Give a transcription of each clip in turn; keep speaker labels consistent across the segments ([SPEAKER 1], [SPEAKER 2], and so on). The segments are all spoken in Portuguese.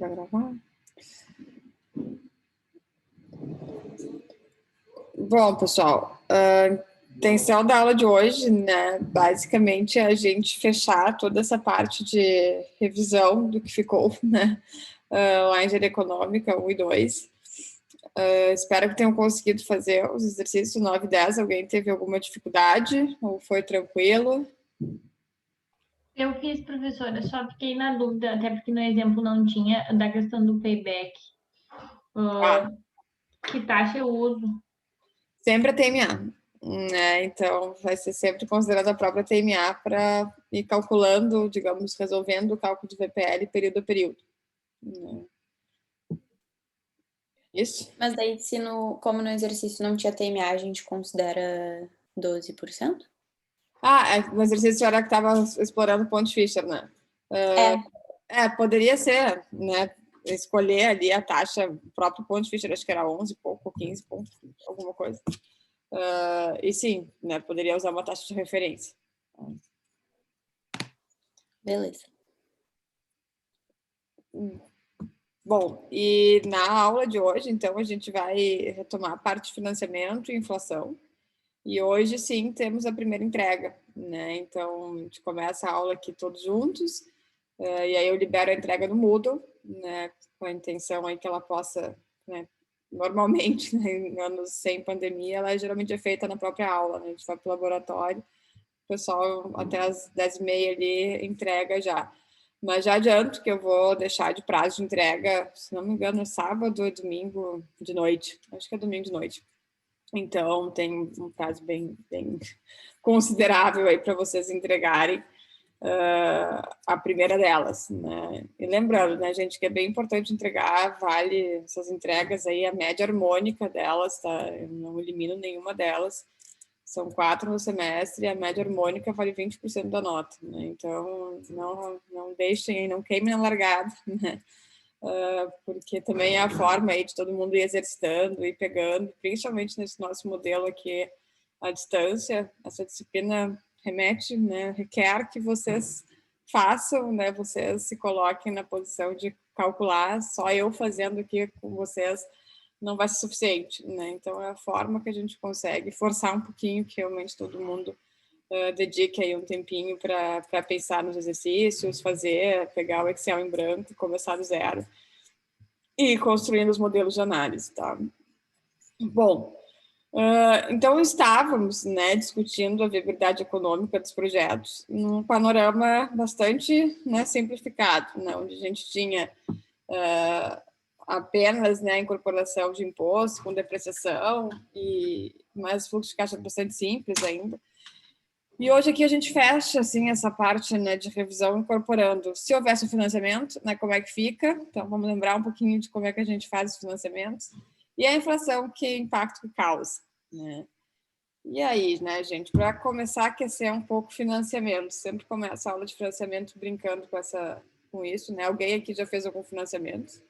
[SPEAKER 1] para gravar. Bom, pessoal, a intenção da aula de hoje, né, basicamente é a gente fechar toda essa parte de revisão do que ficou, né, lá em Engenharia Econômica 1 e 2. Espero que tenham conseguido fazer os exercícios 9 e 10. Alguém teve alguma dificuldade ou foi tranquilo?
[SPEAKER 2] Eu fiz, professora, só fiquei na dúvida, até porque no exemplo não tinha, da questão do payback. Que taxa eu uso?
[SPEAKER 1] Sempre a TMA, né? Então, vai ser sempre considerada a própria TMA para ir calculando, digamos, resolvendo o cálculo de VPL período a período. Né? Isso?
[SPEAKER 3] Mas daí, como no exercício não tinha TMA, a gente considera 12%?
[SPEAKER 1] No exercício era que estava explorando o ponto Fischer, né? Poderia ser, né? Escolher ali a taxa, o próprio ponto Fischer, acho que era 11 pouco, 15 ponto, alguma coisa. E sim, né? Poderia usar uma taxa de referência.
[SPEAKER 3] Beleza.
[SPEAKER 1] Bom, e na aula de hoje, então, a gente vai retomar a parte de financiamento e inflação. E hoje, sim, temos a primeira entrega, né? Então, a gente começa a aula aqui todos juntos, e aí eu libero a entrega no Moodle, né? Com a intenção aí que ela possa, né? Normalmente, né, em anos sem pandemia, ela geralmente é feita na própria aula, né? A gente vai para o laboratório, o pessoal até as 10h30 ali entrega já. Mas já adianto que eu vou deixar de prazo de entrega, se não me engano, sábado ou domingo de noite. Acho que é domingo de noite. Então, tem um prazo bem considerável aí para vocês entregarem a primeira delas, né? E lembrando, né, gente, que é bem importante entregar, vale essas entregas aí, a média harmônica delas, tá? Eu não elimino nenhuma delas. São 4 no semestre e a média harmônica vale 20% da nota, né? Então, não deixem, não queimem na largada, né? Porque também é a forma aí de todo mundo ir exercitando e pegando, principalmente nesse nosso modelo aqui à distância. Essa disciplina remete, né, requer que vocês façam, né, vocês se coloquem na posição de calcular. Só eu fazendo aqui com vocês não vai ser suficiente, né? Então é a forma que a gente consegue forçar um pouquinho que realmente todo mundo dedique aí um tempinho para pensar nos exercícios, pegar o Excel em branco, começar do zero e ir construindo os modelos de análise, tá? Bom, então estávamos, né, discutindo a viabilidade econômica dos projetos num panorama bastante, né, simplificado, né, onde a gente tinha apenas, né, a incorporação de imposto com depreciação mas fluxo de caixa bastante simples ainda. E hoje aqui a gente fecha, assim, essa parte, né, de revisão incorporando, se houvesse um financiamento, né, como é que fica. Então, vamos lembrar um pouquinho de como é que a gente faz os financiamentos. E a inflação, que impacto que causa, né? E aí, né, gente, para começar a aquecer um pouco o financiamento, sempre começa a aula de financiamento brincando com isso, né? Alguém aqui já fez algum financiamento?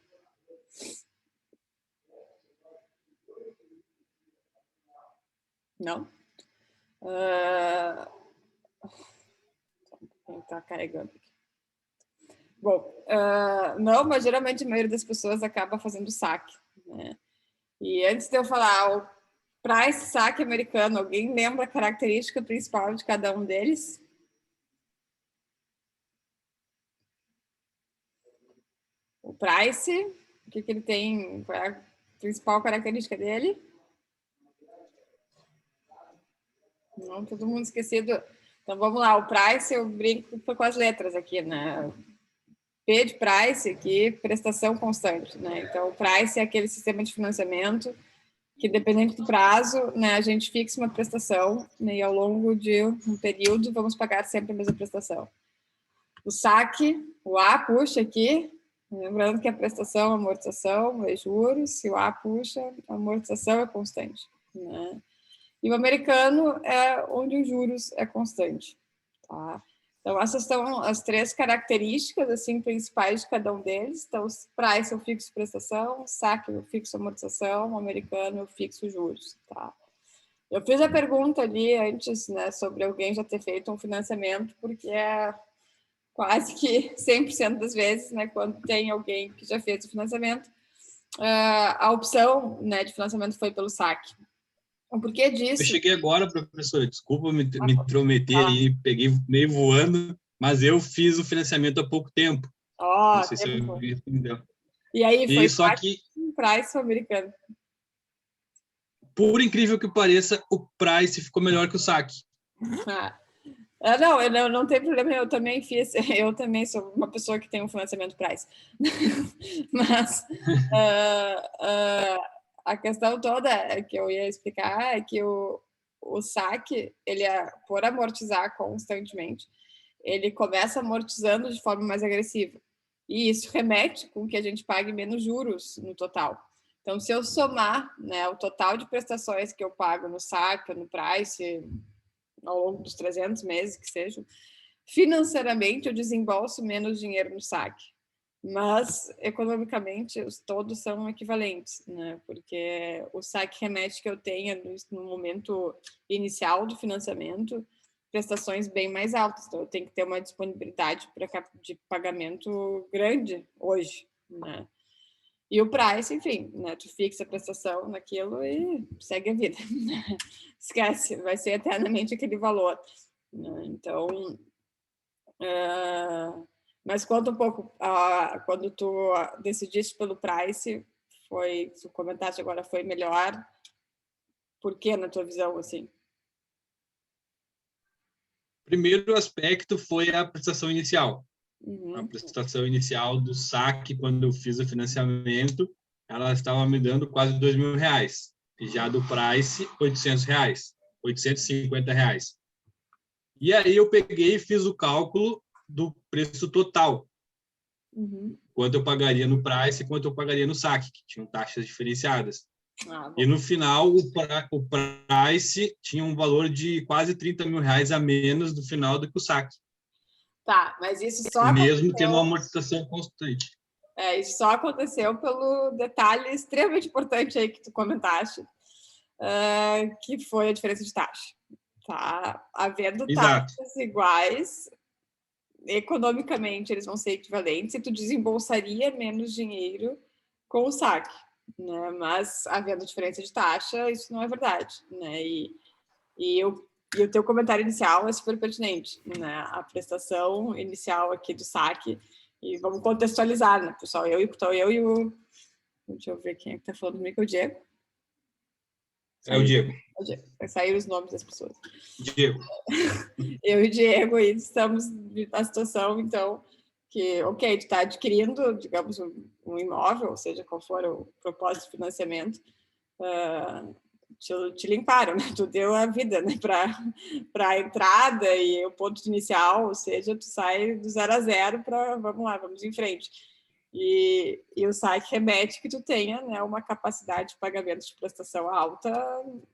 [SPEAKER 1] Não? Está carregando aqui. Bom, não, mas geralmente a maioria das pessoas acaba fazendo saque, né? E antes de eu falar para esse saque americano, alguém lembra a característica principal de cada um deles? O price, o que ele tem, qual é a principal característica dele? Não, todo mundo esquecido. Então vamos lá, o price eu brinco com as letras aqui, né? P de price aqui, prestação constante, né? Então o price é aquele sistema de financiamento que, dependente do prazo, né, a gente fixa uma prestação, né, e ao longo de um período vamos pagar sempre a mesma prestação. O saque, o A puxa aqui, lembrando que a prestação, a amortização é juros, e o A puxa, a amortização é constante, né? E o americano é onde os juros é constante, tá? Então, essas são as 3 características, assim, principais de cada um deles. Então, price eu fixo prestação, saque eu fixo amortização, americano eu fixo juros, tá? Eu fiz a pergunta ali antes, né, sobre alguém já ter feito um financiamento, porque quase que 100% das vezes, né, quando tem alguém que já fez o financiamento, a opção, né, de financiamento foi pelo saque. O porquê disso?
[SPEAKER 4] Eu cheguei agora, professora, desculpa me intrometer aí, peguei meio voando, mas eu fiz o financiamento há pouco tempo. Não sei se eu entendeu.
[SPEAKER 1] E aí foi
[SPEAKER 4] só que
[SPEAKER 1] um price americano.
[SPEAKER 4] Por incrível que pareça, o price ficou melhor que o saque.
[SPEAKER 1] Não, eu não tem problema, eu também fiz, eu também sou uma pessoa que tem um financiamento price. Mas a questão toda que eu ia explicar é que o saque, ele por amortizar constantemente, ele começa amortizando de forma mais agressiva. E isso remete com que a gente pague menos juros no total. Então, se eu somar, né, o total de prestações que eu pago no saque, no price, ao longo dos 300 meses que sejam, financeiramente eu desembolso menos dinheiro no saque. Mas, economicamente, todos são equivalentes, né? Porque o saque remete que eu tenha no momento inicial do financiamento prestações bem mais altas. Então, eu tenho que ter uma disponibilidade de pagamento grande hoje, né? E o price, enfim, né? Tu fixa a prestação naquilo e segue a vida. Esquece, vai ser eternamente aquele valor. Né? Então, mas conta um pouco, quando tu decidiste pelo price, tu comentaste agora, foi melhor. Por que, na tua visão, assim?
[SPEAKER 4] Primeiro aspecto foi a prestação inicial.
[SPEAKER 1] Uhum.
[SPEAKER 4] A prestação inicial do saque, quando eu fiz o financiamento, ela estava me dando quase R$2.000. E já do price, R$800, R$850. E aí eu peguei e fiz o cálculo do preço total.
[SPEAKER 1] Uhum.
[SPEAKER 4] Quanto eu pagaria no price e quanto eu pagaria no saque, que tinham taxas diferenciadas. E no final, o price tinha um valor de quase R$30.000 a menos do final do que o saque.
[SPEAKER 1] Tá, mas isso só
[SPEAKER 4] mesmo tendo uma amortização constante.
[SPEAKER 1] Isso só aconteceu pelo detalhe extremamente importante aí que tu comentaste, que foi a diferença de taxa. Tá? Havendo taxas iguais, economicamente eles vão ser equivalentes e tu desembolsaria menos dinheiro com o saque, né? Mas havendo diferença de taxa, isso não é verdade, né? E o teu comentário inicial é super pertinente, né? A prestação inicial aqui do saque, e vamos contextualizar, né, pessoal? Eu e o... Deixa eu ver quem é que tá falando comigo, é o Diego.
[SPEAKER 4] É o Diego.
[SPEAKER 1] Vai sair os nomes das pessoas.
[SPEAKER 4] Diego.
[SPEAKER 1] Eu e o Diego estamos na situação, então, que, ok, tu está adquirindo, digamos, um imóvel, ou seja, qual for o propósito de financiamento, te limparam, né? Tu deu a vida, né? Para a entrada e o ponto inicial, ou seja, tu sai do 0 a 0 para, vamos lá, vamos em frente. E o saque remete que tu tenha, né, uma capacidade de pagamento de prestação alta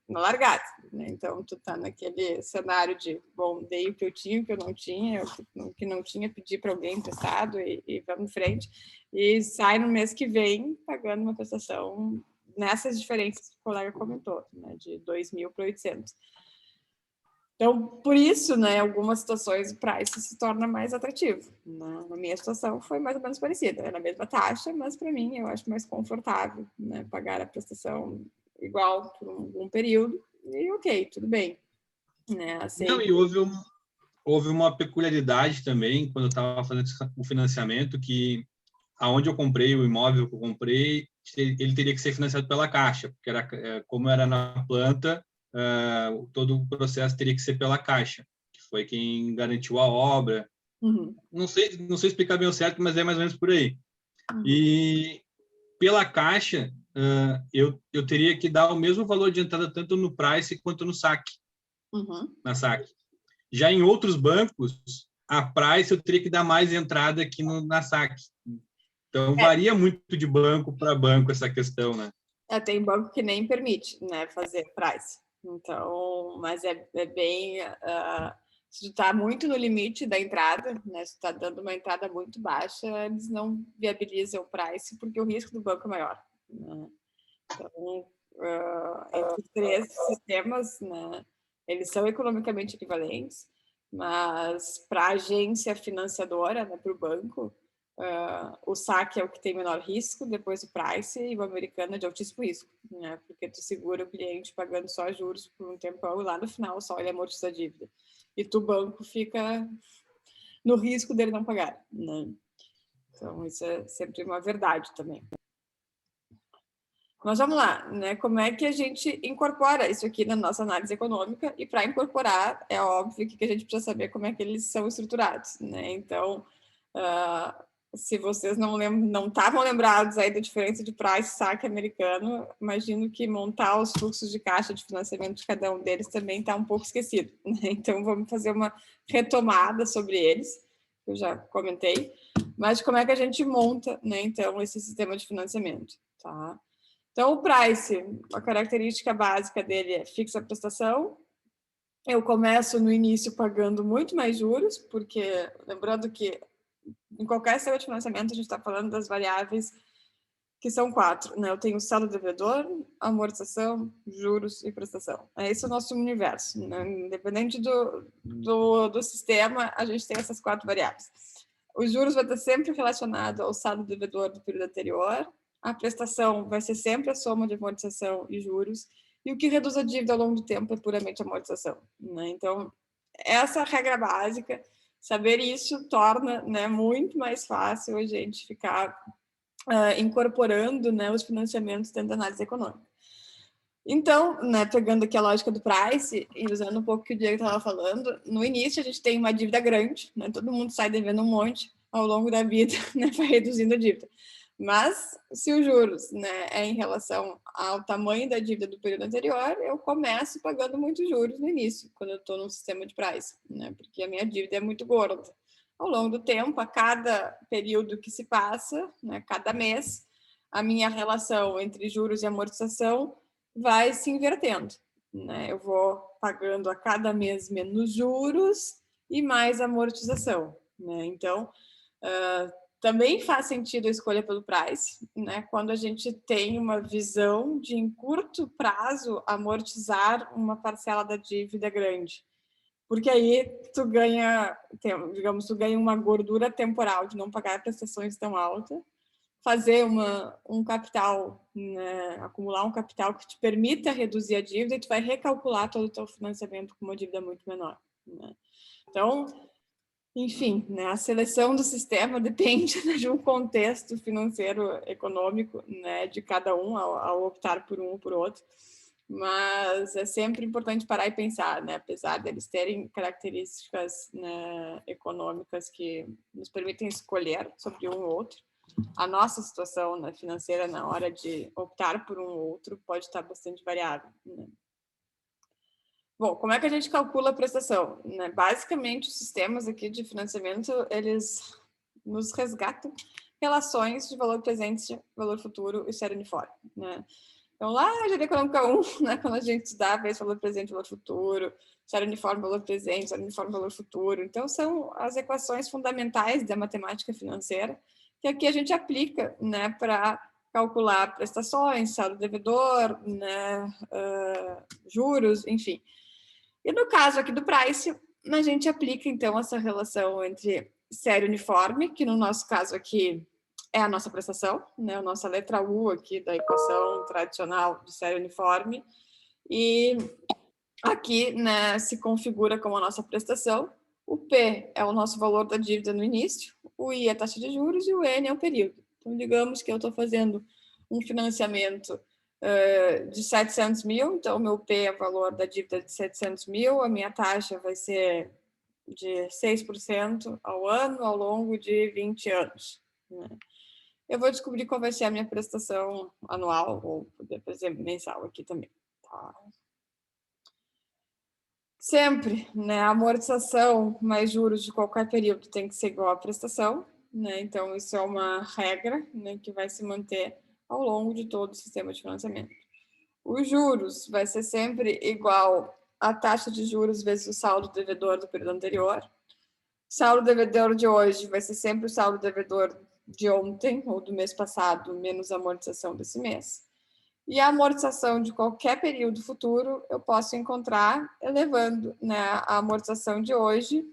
[SPEAKER 1] na largada, né? Então, tu tá naquele cenário de, bom, dei o que eu tinha, o que eu não tinha, o que não tinha, pedi para alguém emprestado e vamos em frente. E sai no mês que vem pagando uma prestação nessas diferenças que o colega comentou, né, de 2.000 para 800. Então, por isso, né, algumas situações o price se torna mais atrativo. Na minha situação foi mais ou menos parecida, era a mesma taxa, mas para mim eu acho mais confortável, né, pagar a prestação igual por um período e ok, tudo bem. Né, assim...
[SPEAKER 4] Não, e houve uma peculiaridade também quando eu estava fazendo o financiamento, que aonde eu comprei o imóvel que eu comprei, ele teria que ser financiado pela Caixa, porque como era na planta, todo o processo teria que ser pela Caixa, que foi quem garantiu a obra.
[SPEAKER 1] Uhum.
[SPEAKER 4] Não sei explicar bem o certo, mas é mais ou menos por aí.
[SPEAKER 1] Uhum.
[SPEAKER 4] E pela Caixa, eu teria que dar o mesmo valor de entrada tanto no price quanto no saque.
[SPEAKER 1] Uhum.
[SPEAKER 4] Na saque. Já em outros bancos, a price eu teria que dar mais entrada aqui na saque. Então, varia muito de banco para banco essa questão, né?
[SPEAKER 1] Tem banco que nem permite, né, fazer price. Então, mas é bem... se tu está muito no limite da entrada, né, se tu está dando uma entrada muito baixa, eles não viabilizam o price porque o risco do banco é maior. Né? Então, entre os três sistemas, né, eles são economicamente equivalentes, Mas para a agência financiadora, né, para o banco, o saque é o que tem menor risco, depois o price, e o americano é de altíssimo risco, né, porque tu segura o cliente pagando só juros por um tempão e lá no final só ele amortiza a dívida. E tu, banco, fica no risco dele não pagar, né? Então, isso é sempre uma verdade também. Mas vamos lá, né? Como é que a gente incorpora isso aqui na nossa análise econômica? E para incorporar, é óbvio que a gente precisa saber como é que eles são estruturados, né? Então, se vocês não estavam lembrados aí da diferença de price e saque americano, imagino que montar os fluxos de caixa de financiamento de cada um deles também está um pouco esquecido, né? Então, vamos fazer uma retomada sobre eles, que eu já comentei, mas como é que a gente monta, né, então, esse sistema de financiamento, tá? Então, o price, a característica básica dele é fixa a prestação. Eu começo no início pagando muito mais juros, porque, lembrando que em qualquer sistema de financiamento a gente está falando das variáveis que são 4, né? Eu tenho saldo devedor, amortização, juros e prestação. Esse é o nosso universo, né? Independente do sistema, a gente tem essas 4 variáveis. Os juros vai estar sempre relacionado ao saldo devedor do período anterior, a prestação vai ser sempre a soma de amortização e juros, e o que reduz a dívida ao longo do tempo é puramente amortização, né? Então, essa regra básica, saber isso torna, né, muito mais fácil a gente ficar incorporando, né, os financiamentos dentro da análise econômica. Então, né, pegando aqui a lógica do price e usando um pouco o que o Diego estava falando, no início a gente tem uma dívida grande, né, todo mundo sai devendo um monte, ao longo da vida, né, vai reduzindo a dívida. Mas, se os juros, né, é em relação ao tamanho da dívida do período anterior, eu começo pagando muitos juros no início, quando eu estou num sistema de price, né, porque a minha dívida é muito gorda. Ao longo do tempo, a cada período que se passa, né, cada mês, a minha relação entre juros e amortização vai se invertendo, né? Eu vou pagando a cada mês menos juros e mais amortização, né? Então, também faz sentido a escolha pelo price, né? Quando a gente tem uma visão de, em curto prazo, amortizar uma parcela da dívida grande. Porque aí tu ganha, digamos, tu ganha uma gordura temporal de não pagar prestações tão altas, fazer um capital, né, acumular um capital que te permita reduzir a dívida e tu vai recalcular todo o teu financiamento com uma dívida muito menor, né? Então, enfim, né, a seleção do sistema depende de um contexto financeiro, econômico, né, de cada um ao optar por um ou por outro. Mas é sempre importante parar e pensar, né? Apesar deles terem características, né, econômicas que nos permitem escolher sobre um ou outro, a nossa situação, né, financeira na hora de optar por um ou outro pode estar bastante variável, né? Bom, como é que a gente calcula a prestação, né? Basicamente, os sistemas aqui de financiamento, eles nos resgatam relações de valor presente, valor futuro e série uniforme, né? Então, lá na Engenharia Econômica 1, né, quando a gente estudava esse valor presente, valor futuro, série uniforme, valor presente, série uniforme, valor futuro. Então, são as equações fundamentais da matemática financeira que aqui a gente aplica, né, para calcular prestações, saldo devedor, né, juros, enfim. E no caso aqui do price, a gente aplica, então, essa relação entre série uniforme, que no nosso caso aqui é a nossa prestação, né? A nossa letra U aqui da equação tradicional de série uniforme. E aqui, né, se configura como a nossa prestação. O P é o nosso valor da dívida no início, o I é a taxa de juros e o N é o período. Então, digamos que eu estou fazendo um financiamento de 700 mil, então o meu P é o valor da dívida de 700 mil, a minha taxa vai ser de 6% ao ano, ao longo de 20 anos, né? Eu vou descobrir qual vai ser a minha prestação anual, ou poder fazer mensal aqui também, tá? Sempre, né, a amortização mais juros de qualquer período tem que ser igual à prestação, né? Então, isso é uma regra, né, que vai se manter ao longo de todo o sistema de financiamento. Os juros vai ser sempre igual à taxa de juros vezes o saldo devedor do período anterior. Saldo devedor de hoje vai ser sempre o saldo devedor de ontem ou do mês passado, menos a amortização desse mês. E a amortização de qualquer período futuro eu posso encontrar elevando, né, a amortização de hoje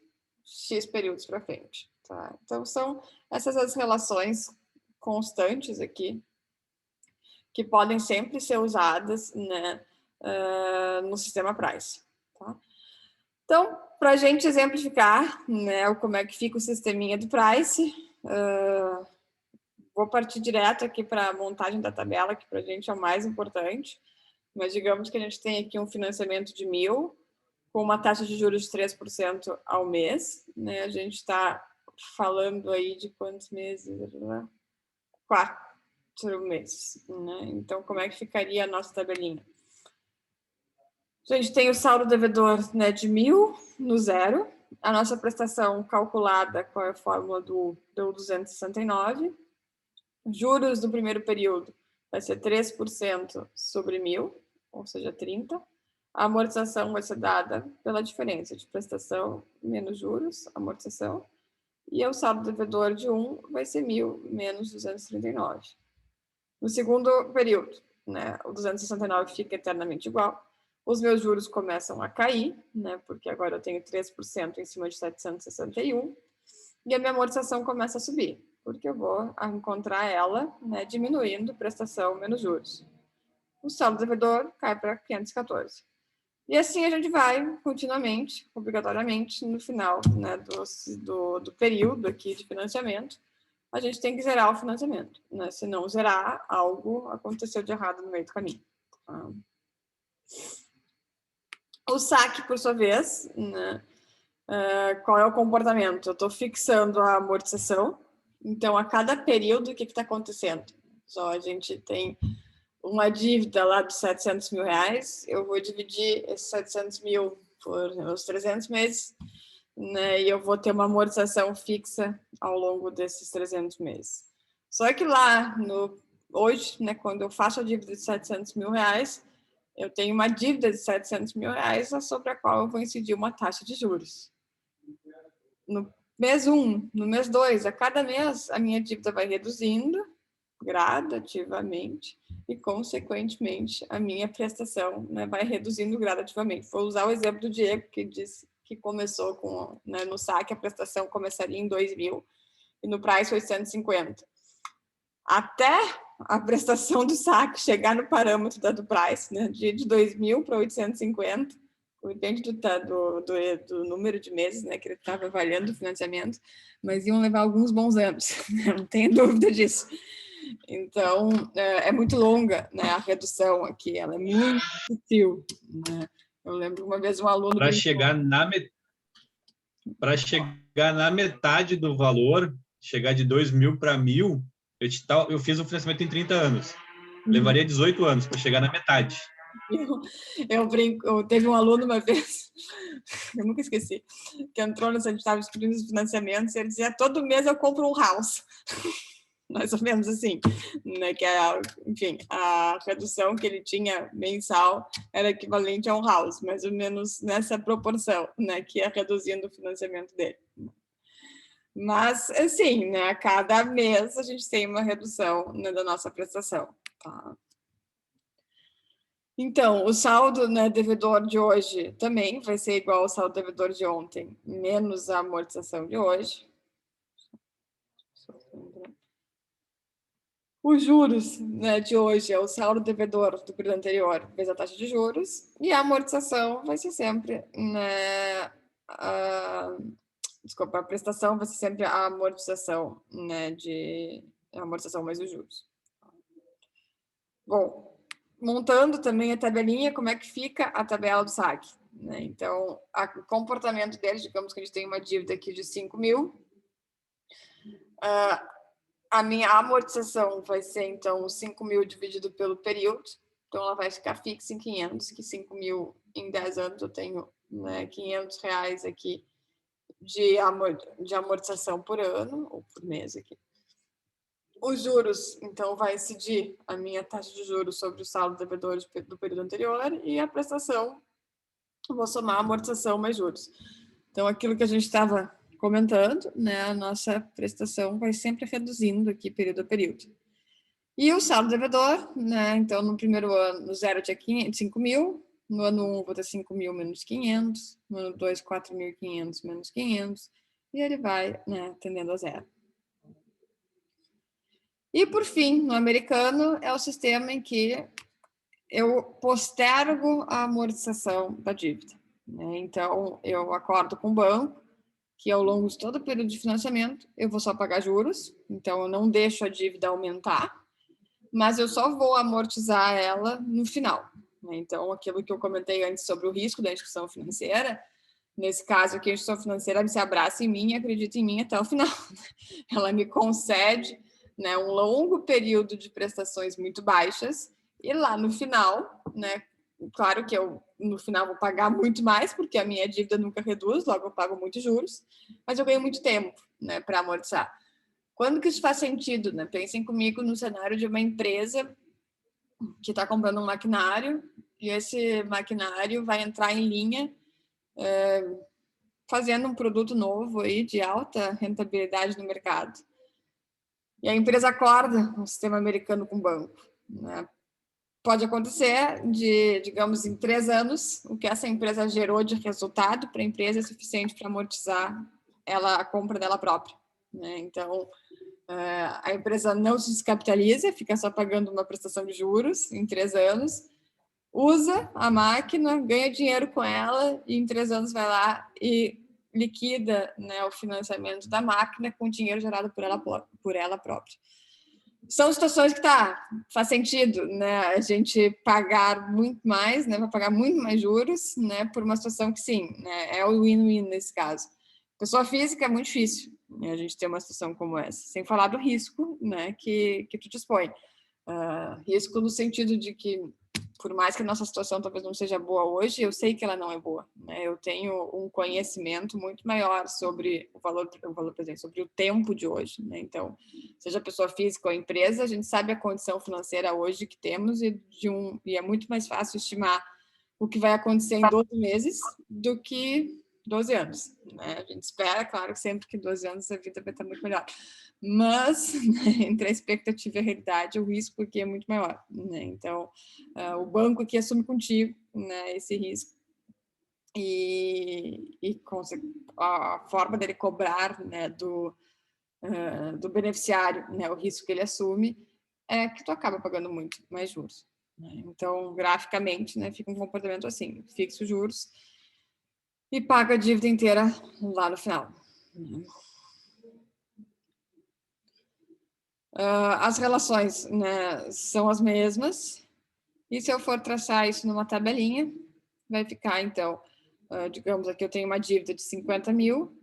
[SPEAKER 1] X períodos para frente. Tá? Então, são essas as relações constantes aqui que podem sempre ser usadas, né, no sistema Price. Tá? Então, para a gente exemplificar, né, como é que fica o sisteminha do Price, vou partir direto aqui para a montagem da tabela, que para a gente é o mais importante. Mas digamos que a gente tem aqui um financiamento de 1.000, com uma taxa de juros de 3% ao mês. Né? A gente está falando aí de quantos meses? 4 meses. Né? Então, como é que ficaria a nossa tabelinha? A gente tem o saldo devedor, né, de 1.000 no zero. A nossa prestação calculada com a fórmula do 269. Juros do primeiro período vai ser 3% sobre 1.000, ou seja, 30. A amortização vai ser dada pela diferença de prestação menos juros, amortização. E o saldo devedor de 1 vai ser 1.000 menos 239. No segundo período, né, o 269 fica eternamente igual. Os meus juros começam a cair, né, porque agora eu tenho 3% em cima de 761. E a minha amortização começa a subir, porque eu vou encontrar ela, né, diminuindo prestação menos juros. O saldo devedor cai para 514. E assim a gente vai continuamente, obrigatoriamente, no final, né, do período aqui de financiamento, a gente tem que zerar o financiamento. Né? Se não zerar, algo aconteceu de errado no meio do caminho. O saque, por sua vez, né? Qual é o comportamento? Eu estou fixando a amortização. Então, a cada período, o que está acontecendo? Só a gente tem uma dívida lá de 700 mil reais, eu vou dividir esses 700 mil por os 300 meses, né, e eu vou ter uma amortização fixa ao longo desses 300 meses. Só que lá, hoje, né, quando eu faço a dívida de 700 mil reais, eu tenho uma dívida de 700 mil reais sobre a qual eu vou incidir uma taxa de juros. No mês 1, no mês 2, a cada mês, a minha dívida vai reduzindo gradativamente e, consequentemente, a minha prestação, né, vai reduzindo gradativamente. Vou usar o exemplo do Diego, que disse que começou com, né, no saque, a prestação começaria em 2.000 e no Price 850. Até a prestação do saque chegar no parâmetro do Price, né, de 2.000 para 850, depende do número de meses, né, que ele estava avaliando o financiamento, mas iam levar alguns bons anos, não tenho dúvida disso. Então, é muito longa, né, a redução aqui, ela é muito sutil. Né? Eu lembro uma vez um aluno...
[SPEAKER 4] Para chegar na metade do valor, chegar de 2.000 para 1.000, eu fiz o financiamento em 30 anos. Levaria 18 anos para chegar na metade.
[SPEAKER 1] Eu brinco, teve um aluno uma vez, eu nunca esqueci, que entrou a gente estava discutindo os financiamentos, e ele dizia, todo mês eu compro um house. Mais ou menos assim, né? Que enfim, a redução que ele tinha mensal era equivalente a um house, mais ou menos nessa proporção, né? Que ia reduzindo o financiamento dele. Mas, assim, né? A cada mês a gente tem uma redução, né, da nossa prestação. Tá? Então, o saldo, né, devedor de hoje também vai ser igual ao saldo devedor de ontem, menos a amortização de hoje. Os juros, né, de hoje é o saldo devedor do período anterior vezes a taxa de juros, e a amortização vai ser sempre, né, a prestação vai ser sempre a amortização, né, a amortização mais os juros. Bom, montando também a tabelinha, como é que fica a tabela do saque? Né? Então, o comportamento deles, digamos que a gente tem uma dívida aqui de 5.000, a minha amortização vai ser, então, 5.000 dividido pelo período. Então, ela vai ficar fixa em 500, que 5.000 em 10 anos eu tenho, né, 500 reais aqui de amortização por ano, ou por mês aqui. Os juros, então, vai incidir a minha taxa de juros sobre o saldo devedor do período anterior, e a prestação, eu vou somar a amortização mais juros. Então, aquilo que a gente estava comentando, né, a nossa prestação vai sempre reduzindo aqui período a período. E o saldo devedor, né? Então, no primeiro ano, no 0 tinha 5 mil, no ano 1 vou ter 5 mil menos 500, no ano 2, 4.500 menos 500, e ele vai, né, tendendo a zero. E, por fim, no americano, é o sistema em que eu postergo a amortização da dívida, né? Então, eu acordo com o banco que ao longo de todo o período de financiamento eu vou só pagar juros, então eu não deixo a dívida aumentar, mas eu só vou amortizar ela no final, né? Então, aquilo que eu comentei antes sobre o risco da instituição financeira, nesse caso aqui, a instituição financeira se abraça em mim e acredita em mim até o final. Ela me concede, né, um longo período de prestações muito baixas, e lá no final, né, claro que eu no final vou pagar muito mais, porque a minha dívida nunca reduz, logo eu pago muitos juros, mas eu ganho muito tempo, né, para amortizar. Quando que isso faz sentido, né? Pensem comigo no cenário de uma empresa que está comprando um maquinário e esse maquinário vai entrar em linha fazendo um produto novo aí de alta rentabilidade no mercado. E a empresa acorda um sistema americano com banco, né? Pode acontecer de, digamos, em 3 anos, o que essa empresa gerou de resultado para a empresa é suficiente para amortizar a compra dela própria, né? Então, a empresa não se descapitaliza, fica só pagando uma prestação de juros em 3 anos, usa a máquina, ganha dinheiro com ela e em 3 anos vai lá e liquida, né, o financiamento da máquina com dinheiro gerado por ela própria. São situações que faz sentido, né, a gente pagar muito mais, né, vai pagar muito mais juros, né, por uma situação que sim, né, é o win-win nesse caso. Pessoa física é muito difícil, né, a gente ter uma situação como essa, sem falar do risco, né, que tu dispõe. Risco no sentido de que, por mais que a nossa situação talvez não seja boa hoje, eu sei que ela não é boa, né? Eu tenho um conhecimento muito maior sobre o valor presente, sobre o tempo de hoje, né? Então, seja pessoa física ou empresa, a gente sabe a condição financeira hoje que temos e é muito mais fácil estimar o que vai acontecer em 12 meses do que 12 anos, né? A gente espera, claro, sempre que 12 anos a vida vai estar muito melhor. Mas, né, entre a expectativa e a realidade, o risco aqui é muito maior, né? Então, o banco aqui assume contigo, né, esse risco. E a forma dele cobrar, né, do beneficiário, né, o risco que ele assume, é que tu acaba pagando muito mais juros, né? Então, graficamente, né, fica um comportamento assim, fixa os juros e paga a dívida inteira lá no final. As relações, né, são as mesmas, e se eu for traçar isso numa tabelinha, vai ficar, então, digamos aqui eu tenho uma dívida de 50 mil,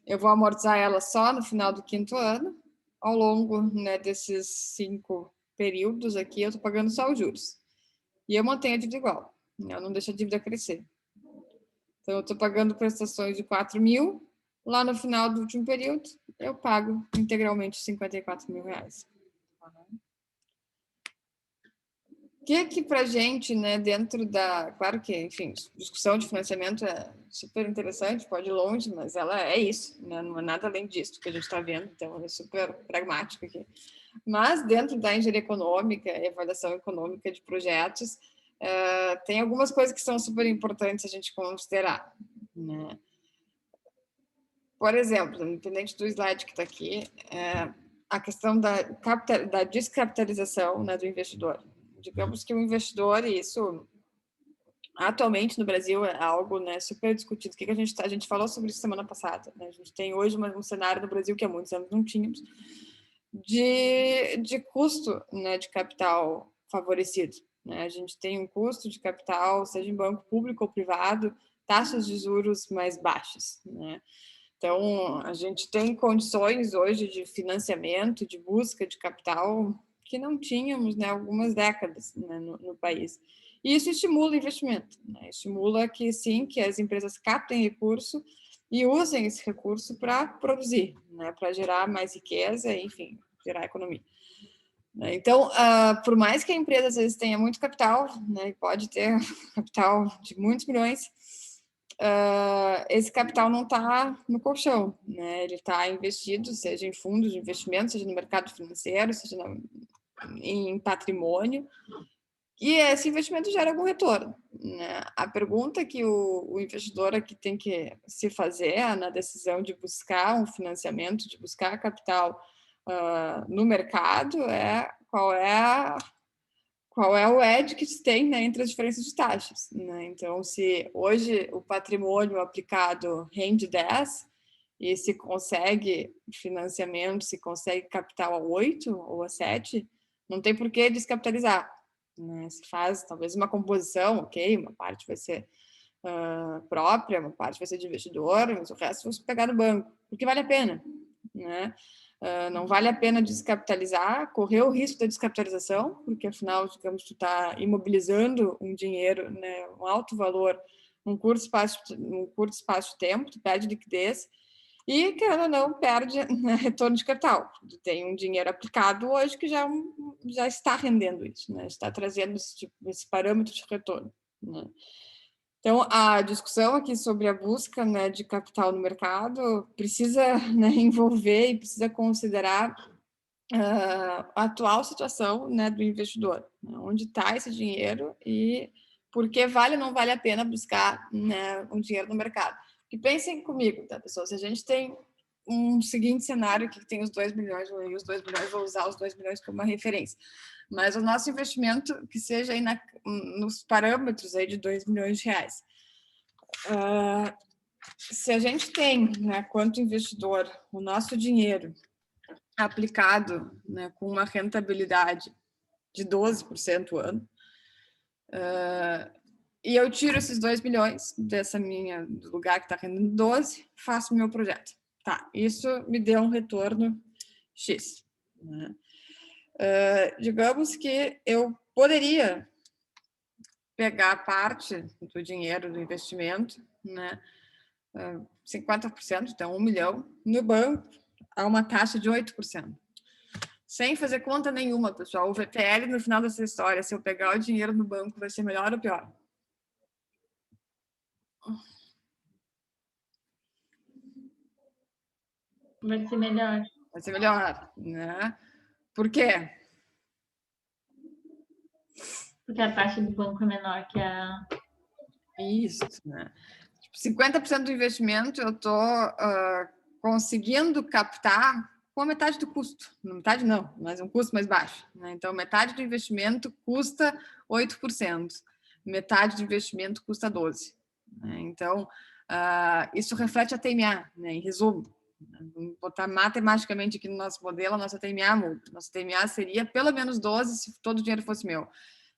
[SPEAKER 1] eu vou amortizar ela só no final do 5º ano, ao longo, né, desses 5 períodos aqui, eu estou pagando só os juros. E eu mantenho a dívida igual, eu não deixo a dívida crescer. Então, eu estou pagando prestações de 4 mil, lá no final do último período, eu pago integralmente 54 mil reais. O que para a gente, né, dentro da... Claro que, enfim, discussão de financiamento é super interessante, pode ir longe, mas ela é isso, né? Não é nada além disso que a gente está vendo, então ela é super pragmática aqui. Mas dentro da engenharia econômica, avaliação econômica de projetos, tem algumas coisas que são super importantes a gente considerar, né? Por exemplo, independente do slide que está aqui, a questão da descapitalização, né, do investidor. Digamos que o investidor, e isso atualmente no Brasil é algo, né, super discutido. O que a gente falou sobre isso semana passada, né? A gente tem hoje um cenário no Brasil que há muitos anos não tínhamos, de custo, né, de capital favorecido, né? A gente tem um custo de capital, seja em banco público ou privado, taxas de juros mais baixas, né? Então, a gente tem condições hoje de financiamento, de busca de capital que não tínhamos, né, algumas décadas, né, no país. E isso estimula o investimento, né? Estimula que, sim, que as empresas captem recurso e usem esse recurso para produzir, né, para gerar mais riqueza, enfim, gerar economia. Então, por mais que a empresa às vezes tenha muito capital, né, pode ter capital de muitos milhões, esse capital não está no colchão, né? Ele está investido, seja em fundos de investimento, seja no mercado financeiro, seja em patrimônio, e esse investimento gera algum retorno, né? A pergunta que o investidor aqui tem que se fazer na decisão de buscar um financiamento, de buscar capital no mercado, é qual é o edge que se tem, né, entre as diferenças de taxas, né? Então, se hoje o patrimônio aplicado rende 10 e se consegue financiamento, se consegue capital a 8 ou a 7, não tem por que descapitalizar, né? Se faz talvez uma composição, ok, uma parte vai ser própria, uma parte vai ser de investidor, mas o resto vai pegar no banco, porque vale a pena, né? Não vale a pena descapitalizar, correr o risco da descapitalização, porque afinal, digamos, tu está imobilizando um dinheiro, né, um alto valor num curto espaço de tempo, tu perde liquidez e, querendo ou não, perde, né, retorno de capital. Tu tem um dinheiro aplicado hoje que já está rendendo isso, né, está trazendo esse parâmetro de retorno, né? Então, a discussão aqui sobre a busca, né, de capital no mercado precisa, né, envolver e precisa considerar a atual situação, né, do investidor, né, onde está esse dinheiro e por que vale ou não vale a pena buscar, né, um dinheiro no mercado. E pensem comigo, tá, pessoal? Se a gente tem um seguinte cenário que tem os 2 milhões, vou usar os 2 milhões como uma referência, mas o nosso investimento que seja aí nos parâmetros aí de 2 milhões de reais. Se a gente tem, né, quanto investidor, o nosso dinheiro aplicado, né, com uma rentabilidade de 12% ano, e eu tiro esses 2 milhões do lugar que está rendendo 12, faço o meu projeto. Tá, isso me deu um retorno X, né? Digamos que eu poderia pegar parte do dinheiro do investimento, né, 50%, então 1 milhão, no banco, a uma taxa de 8%. Sem fazer conta nenhuma, pessoal. O VPL, no final dessa história, se eu pegar o dinheiro no banco, vai ser melhor ou pior?
[SPEAKER 2] Vai ser melhor.
[SPEAKER 1] Vai ser melhor, né? Por quê?
[SPEAKER 2] Porque a taxa do banco é menor que a...
[SPEAKER 1] Isso, né? 50% do investimento eu estou conseguindo captar com a metade do custo. Metade não, mas um custo mais baixo, né? Então, metade do investimento custa 8%. Metade do investimento custa 12%. Né? Então, isso reflete a TMA, né? Em resumo. Vamos botar matematicamente aqui no nosso modelo, a nossa TMA muda. Nossa TMA seria pelo menos 12 se todo o dinheiro fosse meu.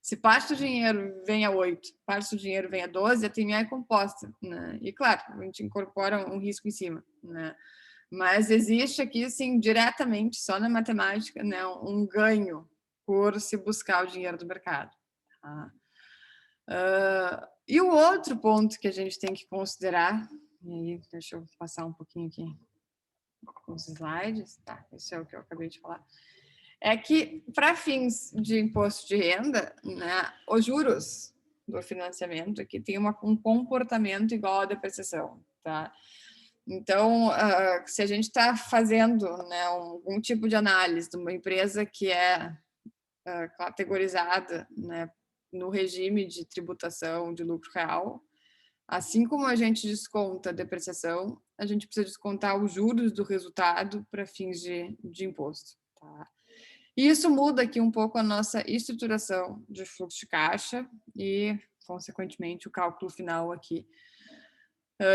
[SPEAKER 1] Se parte do dinheiro vem a 8, parte do dinheiro vem a 12, a TMA é composta, né? E claro, a gente incorpora um risco em cima, né? Mas existe aqui, assim, diretamente, só na matemática, né, um ganho por se buscar o dinheiro do mercado. Tá? E o outro ponto que a gente tem que considerar, e aí deixa eu passar um pouquinho aqui os slides, tá? Esse é o que eu acabei de falar. É que, para fins de imposto de renda, né, os juros do financiamento aqui tem um comportamento igual à depreciação, tá? Então, se a gente está fazendo, né, algum tipo de análise de uma empresa que é categorizada, né, no regime de tributação de lucro real, assim como a gente desconta a depreciação, a gente precisa descontar os juros do resultado para fins de imposto, tá? E isso muda aqui um pouco a nossa estruturação de fluxo de caixa e, consequentemente, o cálculo final aqui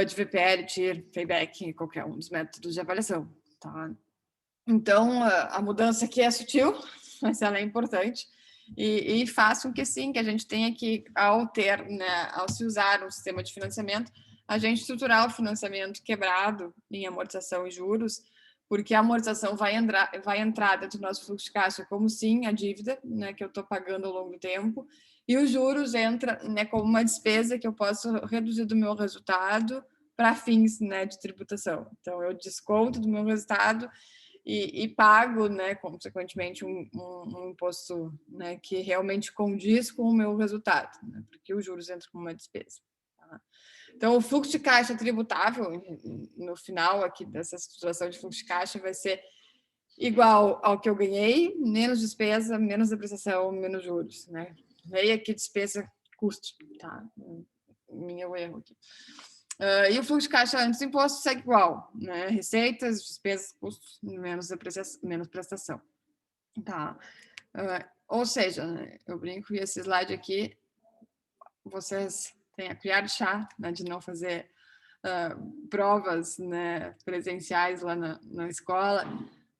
[SPEAKER 1] de VPL, TIR, payback, qualquer um dos métodos de avaliação. Tá? Então, a mudança aqui é sutil, mas ela é importante e faz com que, sim, que a gente tenha que, ao se usar um sistema de financiamento, a gente estruturar o financiamento quebrado em amortização e juros, porque a amortização vai entrar dentro do nosso fluxo de caixa como, sim, a dívida, né, que eu estou pagando ao longo do tempo, e os juros entra, né, como uma despesa que eu posso reduzir do meu resultado para fins, né, de tributação. Então, eu desconto do meu resultado e pago, né, consequentemente, um imposto, né, que realmente condiz com o meu resultado, né, porque os juros entram como uma despesa. Tá? Então, o fluxo de caixa tributável, no final aqui dessa situação de fluxo de caixa, vai ser igual ao que eu ganhei, menos despesa, menos depreciação, menos juros, né? Veio aqui despesa, custo, tá? Meu erro aqui. E o fluxo de caixa antes do imposto segue igual, né? Receitas, despesas, custos, menos depreciação, menos prestação, tá? Ou seja, né, eu brinco que esse slide aqui, vocês têm a colher de chá, né, de não fazer provas, né, presenciais lá na escola,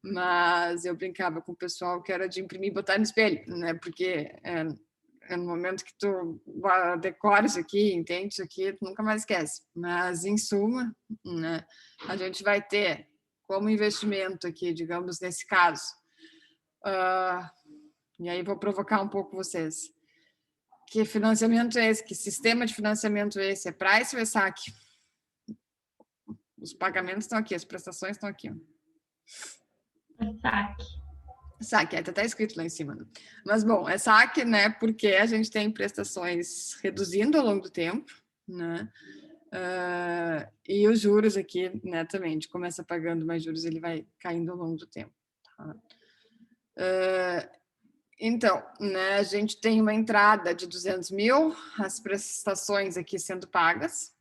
[SPEAKER 1] mas eu brincava com o pessoal que era de imprimir e botar no espelho, né, porque no momento que tu decora isso aqui, entende isso aqui, tu nunca mais esquece. Mas, em suma, né, a gente vai ter como investimento aqui, digamos, nesse caso, e aí vou provocar um pouco vocês. Que financiamento é esse? Que sistema de financiamento é esse? É Price ou é saque? Os pagamentos estão aqui, as prestações estão aqui.
[SPEAKER 2] Saque.
[SPEAKER 1] Saque, até está escrito lá em cima. Né? Mas, bom, é saque, né? Porque a gente tem prestações reduzindo ao longo do tempo, né? E os juros aqui, né, também, a gente começa pagando mais juros, ele vai caindo ao longo do tempo. Tá? Então, né, a gente tem uma entrada de 200 mil, as prestações aqui sendo pagas,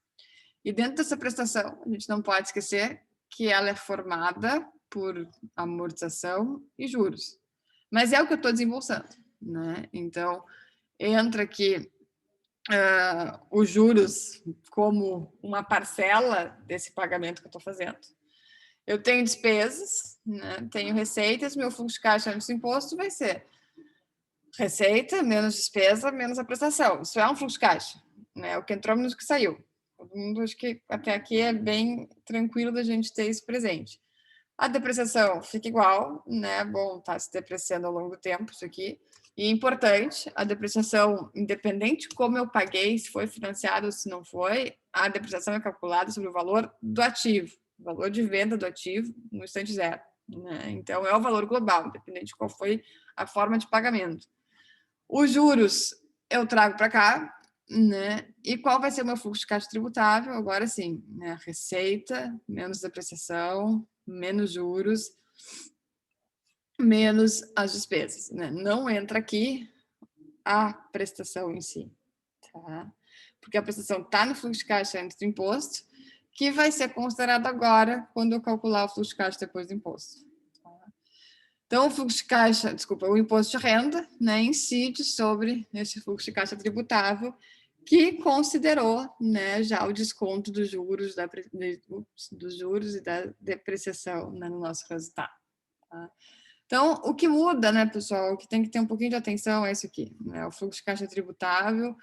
[SPEAKER 1] e dentro dessa prestação, a gente não pode esquecer que ela é formada por amortização e juros. Mas é o que eu estou desembolsando, né? Então, entra aqui os juros como uma parcela desse pagamento que eu estou fazendo. Eu tenho despesas, né? Tenho receitas, meu fluxo de caixa antes do imposto vai ser receita, menos despesa, menos a prestação. Isso é um fluxo de caixa, né? O que entrou menos o que saiu. Todo mundo, acho que até aqui é bem tranquilo da gente ter isso presente. A depreciação fica igual, né? Bom, tá se depreciando ao longo do tempo isso aqui. E importante, a depreciação, independente de como eu paguei, se foi financiado ou se não foi, a depreciação é calculada sobre o valor do ativo, o valor de venda do ativo no instante zero. Né? Então, é o valor global, independente de qual foi a forma de pagamento. Os juros eu trago para cá, né? E qual vai ser o meu fluxo de caixa tributável? Agora sim, né? Receita, menos depreciação, menos juros, menos as despesas, né? Não entra aqui a prestação em si, tá? Porque a prestação está no fluxo de caixa antes do imposto, que vai ser considerado agora quando eu calcular o fluxo de caixa depois do imposto. Então, o fluxo de caixa, desculpa, o imposto de renda, né, incide sobre esse fluxo de caixa tributável, que considerou, né, já o desconto dos juros, dos juros e da depreciação, né, no nosso resultado. Tá? Então, o que muda, né, pessoal, o que tem que ter um pouquinho de atenção é isso aqui, né, o fluxo de caixa tributável,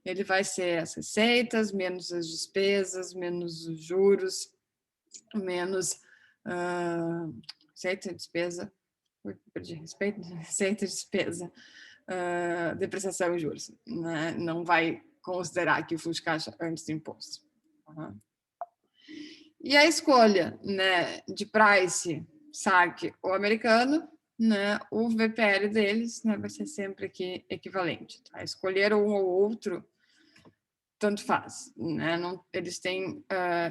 [SPEAKER 1] ele vai ser as receitas, menos as despesas, menos os juros, menos receita e despesa, perdi respeito, receita, despesa, depreciação e juros. Né? Não vai considerar aqui o fluxo de caixa antes do imposto. Uhum. E a escolha, né, de price, saque ou americano, né, o VPL deles, né, vai ser sempre aqui equivalente. Tá? Escolher um ou outro, tanto faz. Né? Não, eles têm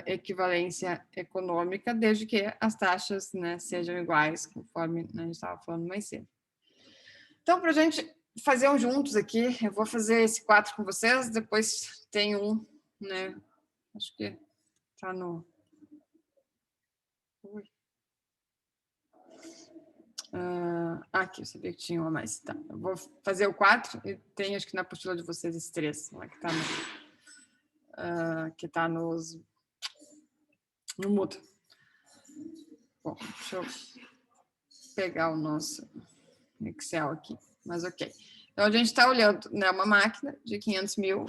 [SPEAKER 1] equivalência econômica desde que as taxas, né, sejam iguais, conforme, né, a gente estava falando mais cedo. Então, para a gente fazer um juntos aqui, eu vou fazer esse 4 com vocês, depois tem um, né? Acho que está no... aqui, eu sabia que tinha um a mais. Tá, eu vou fazer o 4 e tem, acho que na apostila de vocês, esse 3, lá que está no... que está no mudo. Bom, deixa eu pegar o nosso Excel aqui, mas ok. Então, a gente está olhando, né, uma máquina de 500 mil,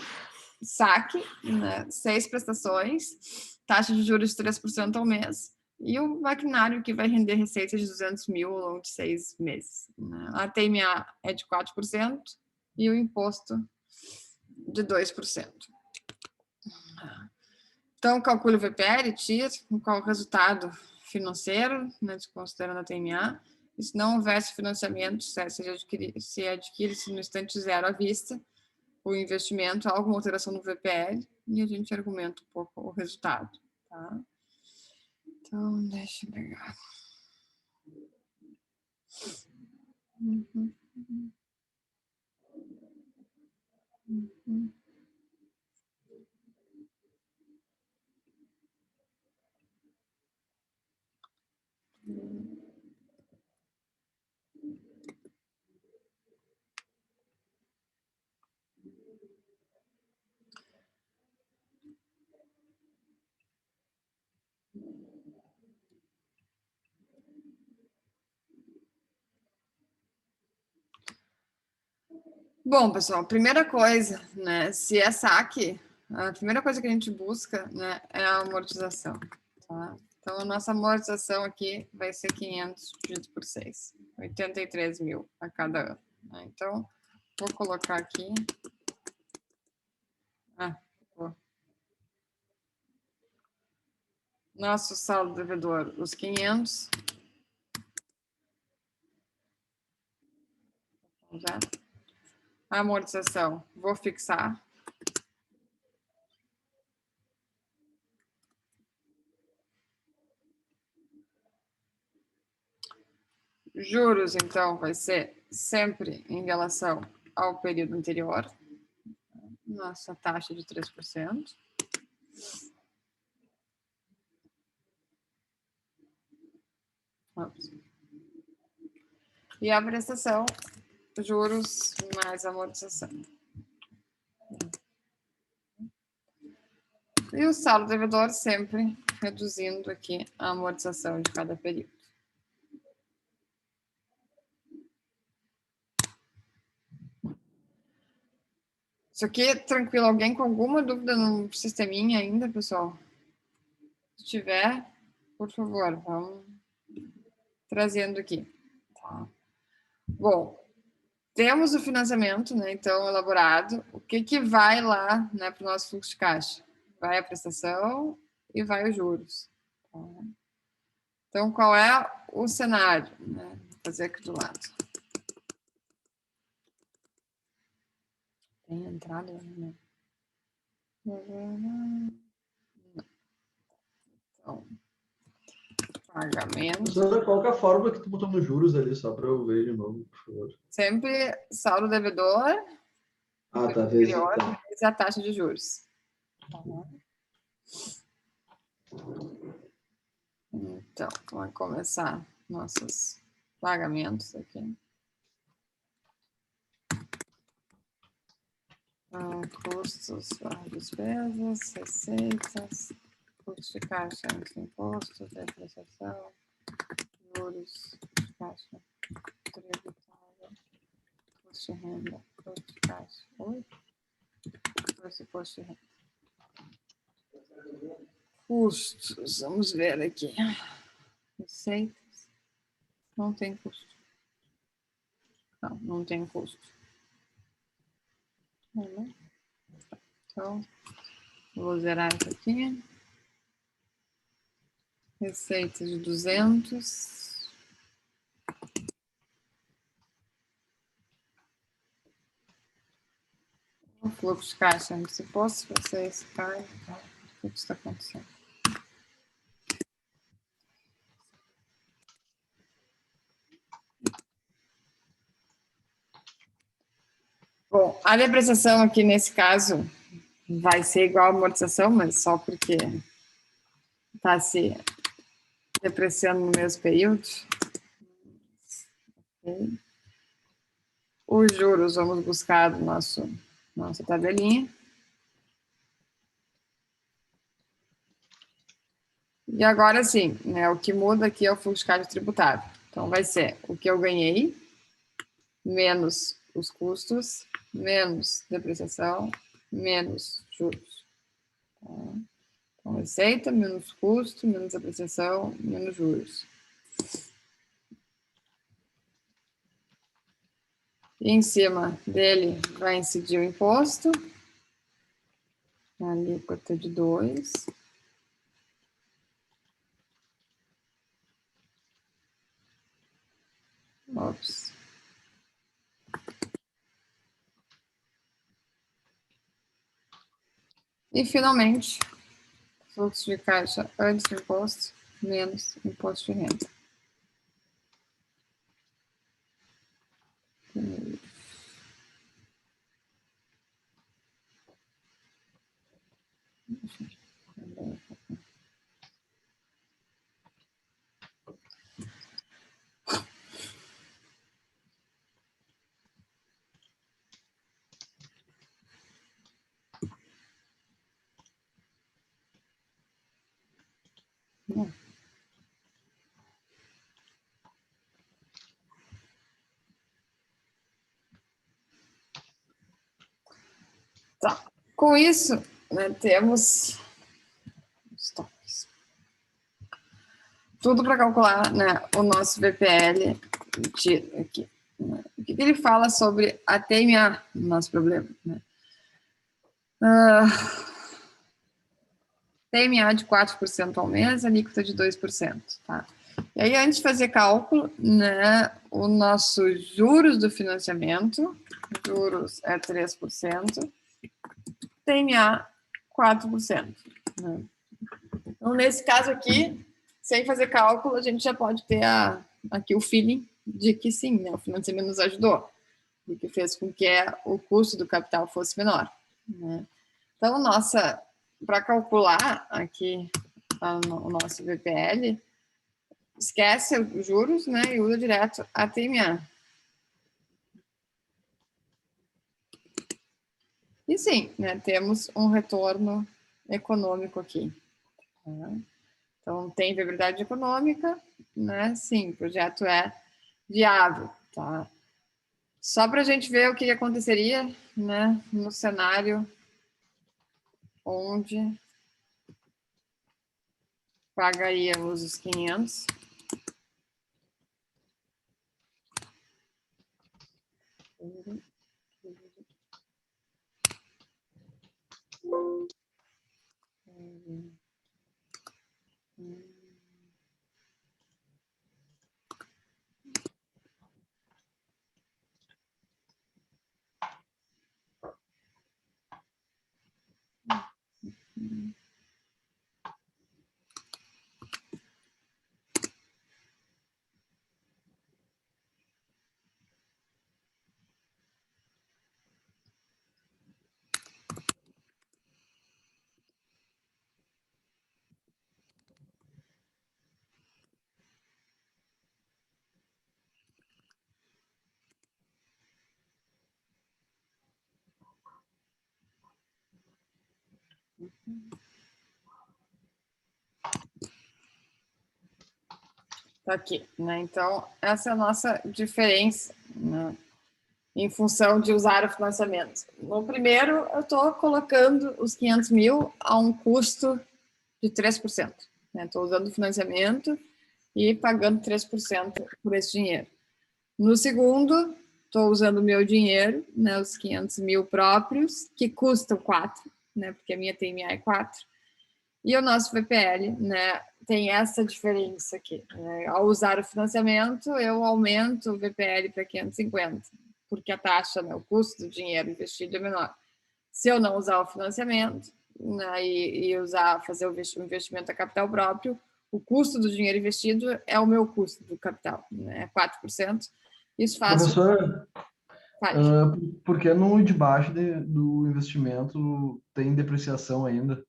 [SPEAKER 1] saque, né, 6 prestações, taxa de juros de 3% ao mês, e o maquinário que vai render receita de 200 mil ao longo de 6 meses. Né? A TMA é de 4% e o imposto de 2%. Então, calcule o VPL, tira qual o resultado financeiro, né, considerando a TMA. E se não houvesse financiamento, se adquire-se no instante zero à vista, o investimento, alguma alteração no VPL, e a gente argumenta um pouco o resultado. Tá? Então, deixa eu pegar. Uhum. Uhum. Bom, pessoal, primeira coisa, né? Se é saque, a primeira coisa que a gente busca, né, é a amortização, tá? Então, a nossa amortização aqui vai ser 500 dividido por 6, 83 mil a cada ano, né? Então, vou colocar aqui. Nosso saldo devedor, os 500. Vamos lá. A amortização, vou fixar. Juros, então, vai ser sempre em relação ao período anterior. Nossa taxa de 3%. Ops. E a prestação, juros mais amortização. E o saldo devedor sempre reduzindo aqui a amortização de cada período. Isso aqui é tranquilo. Alguém com alguma dúvida no sisteminha ainda, pessoal? Se tiver, por favor, vamos trazendo aqui. Tá. Bom, temos o financiamento, né, então, elaborado. O que vai lá, né, para o nosso fluxo de caixa? Vai a prestação e vai os juros. Tá? Então, qual é o cenário? Né? Vou fazer aqui do lado. Tem entrada? Né? Então, pagamento.
[SPEAKER 5] Sandra, qual que é a fórmula que tu botou nos juros ali, só para eu ver de novo, por favor?
[SPEAKER 1] Sempre saldo devedor.
[SPEAKER 5] Ah, tá. Vezes
[SPEAKER 1] a taxa de juros. Então, vamos começar nossos pagamentos aqui. Custos, despesas, receitas, custos de caixa antes do imposto, depreciação, juros de caixa tributável, custo de renda, custo de caixa. Oi? Custo de renda. Custos, vamos ver aqui. Receitas. Não tem custo. Não tem custo. Então, vou zerar isso aqui. Receita de 200. O fluxo de caixa antes do imposto, vocês caem. O que está acontecendo? Bom, a depreciação aqui nesse caso vai ser igual a amortização, mas só porque está se depreciando no mesmo período. Okay. Os juros, vamos buscar no nossa tabelinha. E agora sim, né, o que muda aqui é o fluxo de caixa tributável. Então, vai ser o que eu ganhei, menos os custos, menos depreciação, menos juros. Então, receita, menos custo, menos depreciação, menos juros. E em cima dele vai incidir o imposto, a alíquota de 2. Ops. E, finalmente, fluxo de caixa antes do imposto, menos imposto de renda. Tá. Com isso, né, temos os toques. Tudo para calcular, né, o nosso VPL aqui. Né? O que ele fala sobre a TMA, nosso problema, né? TMA de 4% ao mês, alíquota de 2%, tá? E aí, antes de fazer cálculo, né, o nosso juros do financiamento, juros é 3%, TMA 4%. Né? Então, nesse caso aqui, sem fazer cálculo, a gente já pode ter aqui o feeling de que sim, né, o financiamento nos ajudou, e que fez com que o custo do capital fosse menor. Né? Então, para calcular aqui o nosso VPL, esquece os juros, né, e usa direto a TMA. E sim, né, temos um retorno econômico aqui. Tá? Então, tem viabilidade econômica, né? Sim, o projeto é viável, tá? Só para a gente ver o que aconteceria, né, no cenário onde pagaríamos os 500. Tá aqui, né? Então, essa é a nossa diferença, né, em função de usar o financiamento. No primeiro, eu estou colocando os 500 mil a um custo de 3%. Estou usando o financiamento e pagando 3% por esse dinheiro. No segundo, estou usando o meu dinheiro, né, os 500 mil próprios, que custam 4, né, porque a minha TMA é 4. E o nosso VPL, né, tem essa diferença aqui. Né? Ao usar o financiamento, eu aumento o VPL para 550, porque a taxa, né, o custo do dinheiro investido é menor. Se eu não usar o financiamento, né, e fazer o investimento a capital próprio, o custo do dinheiro investido é o meu custo do capital, né, 4%. Isso faz...
[SPEAKER 5] Professora, por que no de baixo do investimento tem depreciação ainda?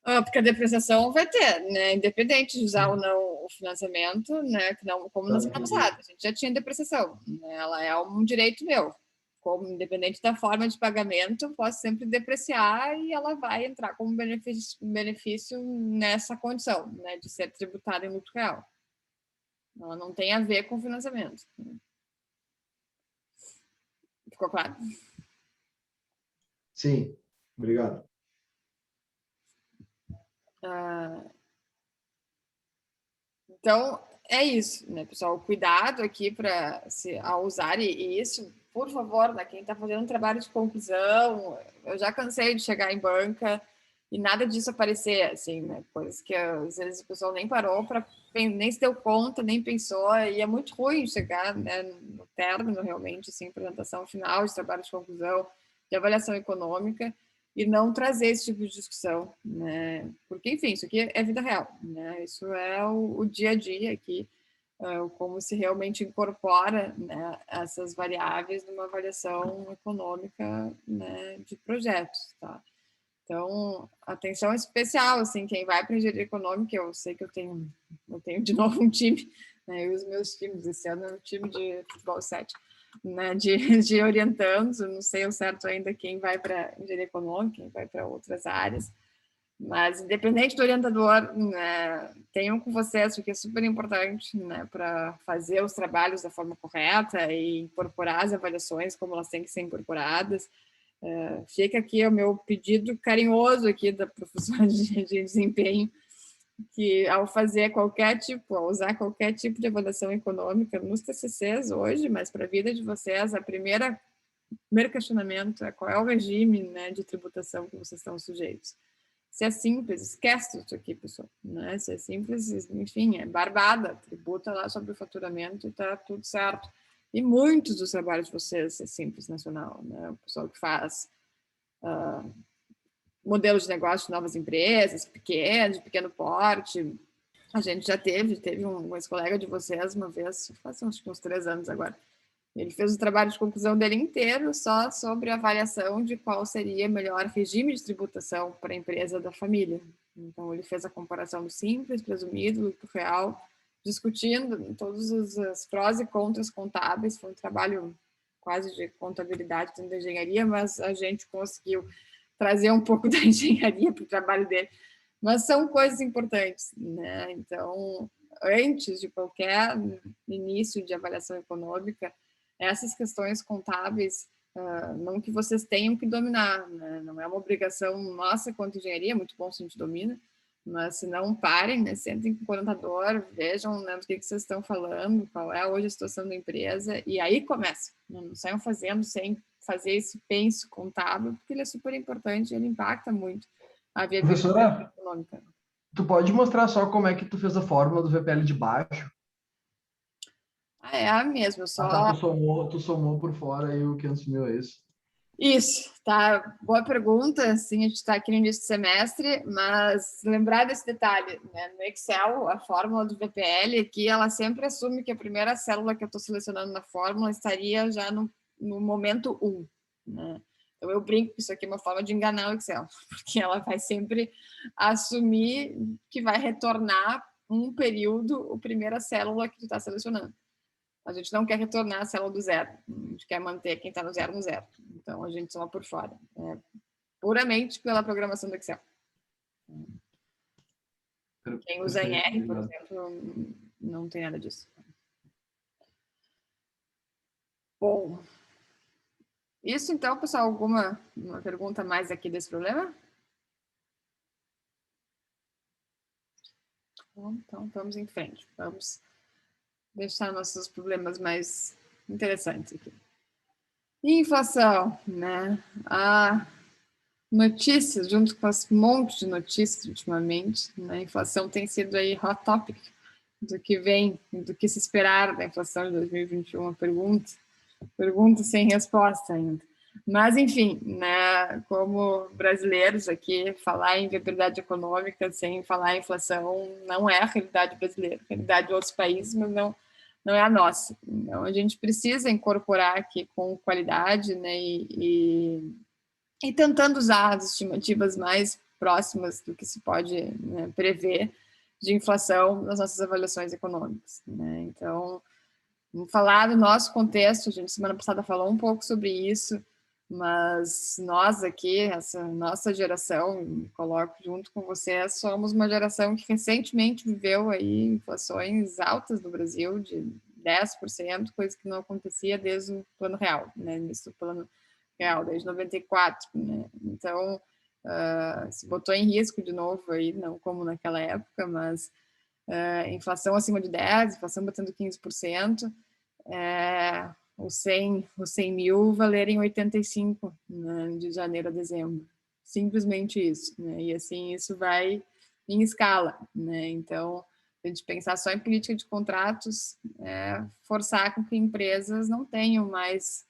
[SPEAKER 1] Porque a depreciação vai ter, né? Independente de usar ou não o financiamento, né? Que não, como na semana passada, a gente já tinha depreciação, né? Ela é um direito meu. Como independente da forma de pagamento, eu posso sempre depreciar e ela vai entrar como benefício nessa condição, né? De ser tributada em lucro real. Ela não tem a ver com financiamento. Ficou claro?
[SPEAKER 5] Sim, obrigado.
[SPEAKER 1] Então, é isso, né, pessoal? Cuidado aqui ao usar isso, por favor, né, quem está fazendo um trabalho de conclusão, eu já cansei de chegar em banca e nada disso aparecer, assim, né? Coisas que às vezes o pessoal nem parou nem se deu conta, nem pensou, e é muito ruim chegar, né, no término, realmente, assim, apresentação final de trabalho de conclusão, de avaliação econômica, e não trazer esse tipo de discussão, né? Porque, enfim, isso aqui é vida real, né? Isso é o dia a dia aqui como se realmente incorpora, né, essas variáveis numa avaliação econômica, né, de projetos, tá? Então, atenção especial, assim, quem vai para engenharia econômica, eu sei que eu tenho de novo um time, né, e os meus times, esse ano é um time de futebol 7, né, de orientandos, eu não sei o certo ainda quem vai para engenharia econômica, quem vai para outras áreas, mas independente do orientador, né, tenham com vocês, porque é super importante, né, para fazer os trabalhos da forma correta e incorporar as avaliações como elas têm que ser incorporadas. Fica aqui o meu pedido carinhoso aqui da professora de desempenho, que ao fazer ao usar qualquer tipo de avaliação econômica nos TCCs hoje, mas para a vida de vocês, primeiro questionamento é qual é o regime, né, de tributação que vocês estão sujeitos. Se é simples, esquece isso aqui, pessoal, né? Se é simples, enfim, é barbada, tributa lá sobre o faturamento e está tudo certo. E muitos dos trabalhos de vocês é Simples Nacional, né? O pessoal que faz modelos de negócio de novas empresas, pequenas, de pequeno porte. A gente já teve um ex-colega de vocês uma vez, faz uns 3 anos agora. Ele fez o trabalho de conclusão dele inteiro só sobre a avaliação de qual seria o melhor regime de tributação para a empresa da família. Então, ele fez a comparação do simples, presumido, lucro real, discutindo todos os prós e contras contábeis. Foi um trabalho quase de contabilidade dentro da engenharia, mas a gente conseguiu trazer um pouco da engenharia para o trabalho dele. Mas são coisas importantes, né? Então, antes de qualquer início de avaliação econômica, essas questões contábeis, não que vocês tenham que dominar, né? Não é uma obrigação nossa quanto engenharia, é muito bom se a gente domina, mas se não parem, né? Sentem com o contador, vejam, né, do que vocês estão falando, qual é hoje a situação da empresa, e aí começa, né? Não saiam fazendo sem fazer esse penso contábil, porque ele é super importante, ele impacta muito a viabilidade econômica.
[SPEAKER 5] Tu pode mostrar só como é que tu fez a fórmula do VPL de baixo?
[SPEAKER 1] É a mesma, só...
[SPEAKER 5] tá, tu somou por fora aí o 500 mil, é isso?
[SPEAKER 1] Isso, tá, boa pergunta, sim, a gente está aqui no início do semestre, mas lembrar desse detalhe, né? No Excel, a fórmula do VPL aqui, ela sempre assume que a primeira célula que eu estou selecionando na fórmula estaria já no momento 1, né? Então, eu brinco que isso aqui é uma forma de enganar o Excel, porque ela vai sempre assumir que vai retornar um período a primeira célula que tu está selecionando. A gente não quer retornar a célula do zero, a gente quer manter quem está no zero no zero. Então, a gente soma por fora, puramente pela programação do Excel. Quem usa em R, por exemplo, não tem nada disso. Bom, isso então, pessoal, alguma pergunta mais aqui desse problema? Bom, então, vamos em frente. Vamos deixar nossos problemas mais interessantes aqui. Inflação, né? A notícias, junto com as montes de notícias ultimamente, né? A inflação tem sido aí hot topic do que vem, do que se esperar da inflação de 2021. Pergunta sem resposta ainda. Mas, enfim, né, como brasileiros aqui, falar em viabilidade econômica sem falar em inflação não é a realidade brasileira, a realidade de outros países, mas não é a nossa. Então, a gente precisa incorporar aqui com qualidade, né, e tentando usar as estimativas mais próximas do que se pode, né, prever de inflação nas nossas avaliações econômicas, né? Então, vamos falar do nosso contexto, a gente semana passada falou um pouco sobre isso, mas nós aqui, essa nossa geração, me coloco junto com vocês, somos uma geração que recentemente viveu aí inflações altas no Brasil, de 10%, coisa que não acontecia desde o Plano Real, né? Início do Plano Real, desde 94, né? Então, se botou em risco de novo aí, não como naquela época, mas inflação acima de 10%, inflação batendo 15%, os 100 mil valerem 85, né, de janeiro a dezembro. Simplesmente isso, né? E assim, isso vai em escala, né? Então, a gente pensar só em política de contratos, forçar com que empresas não tenham mais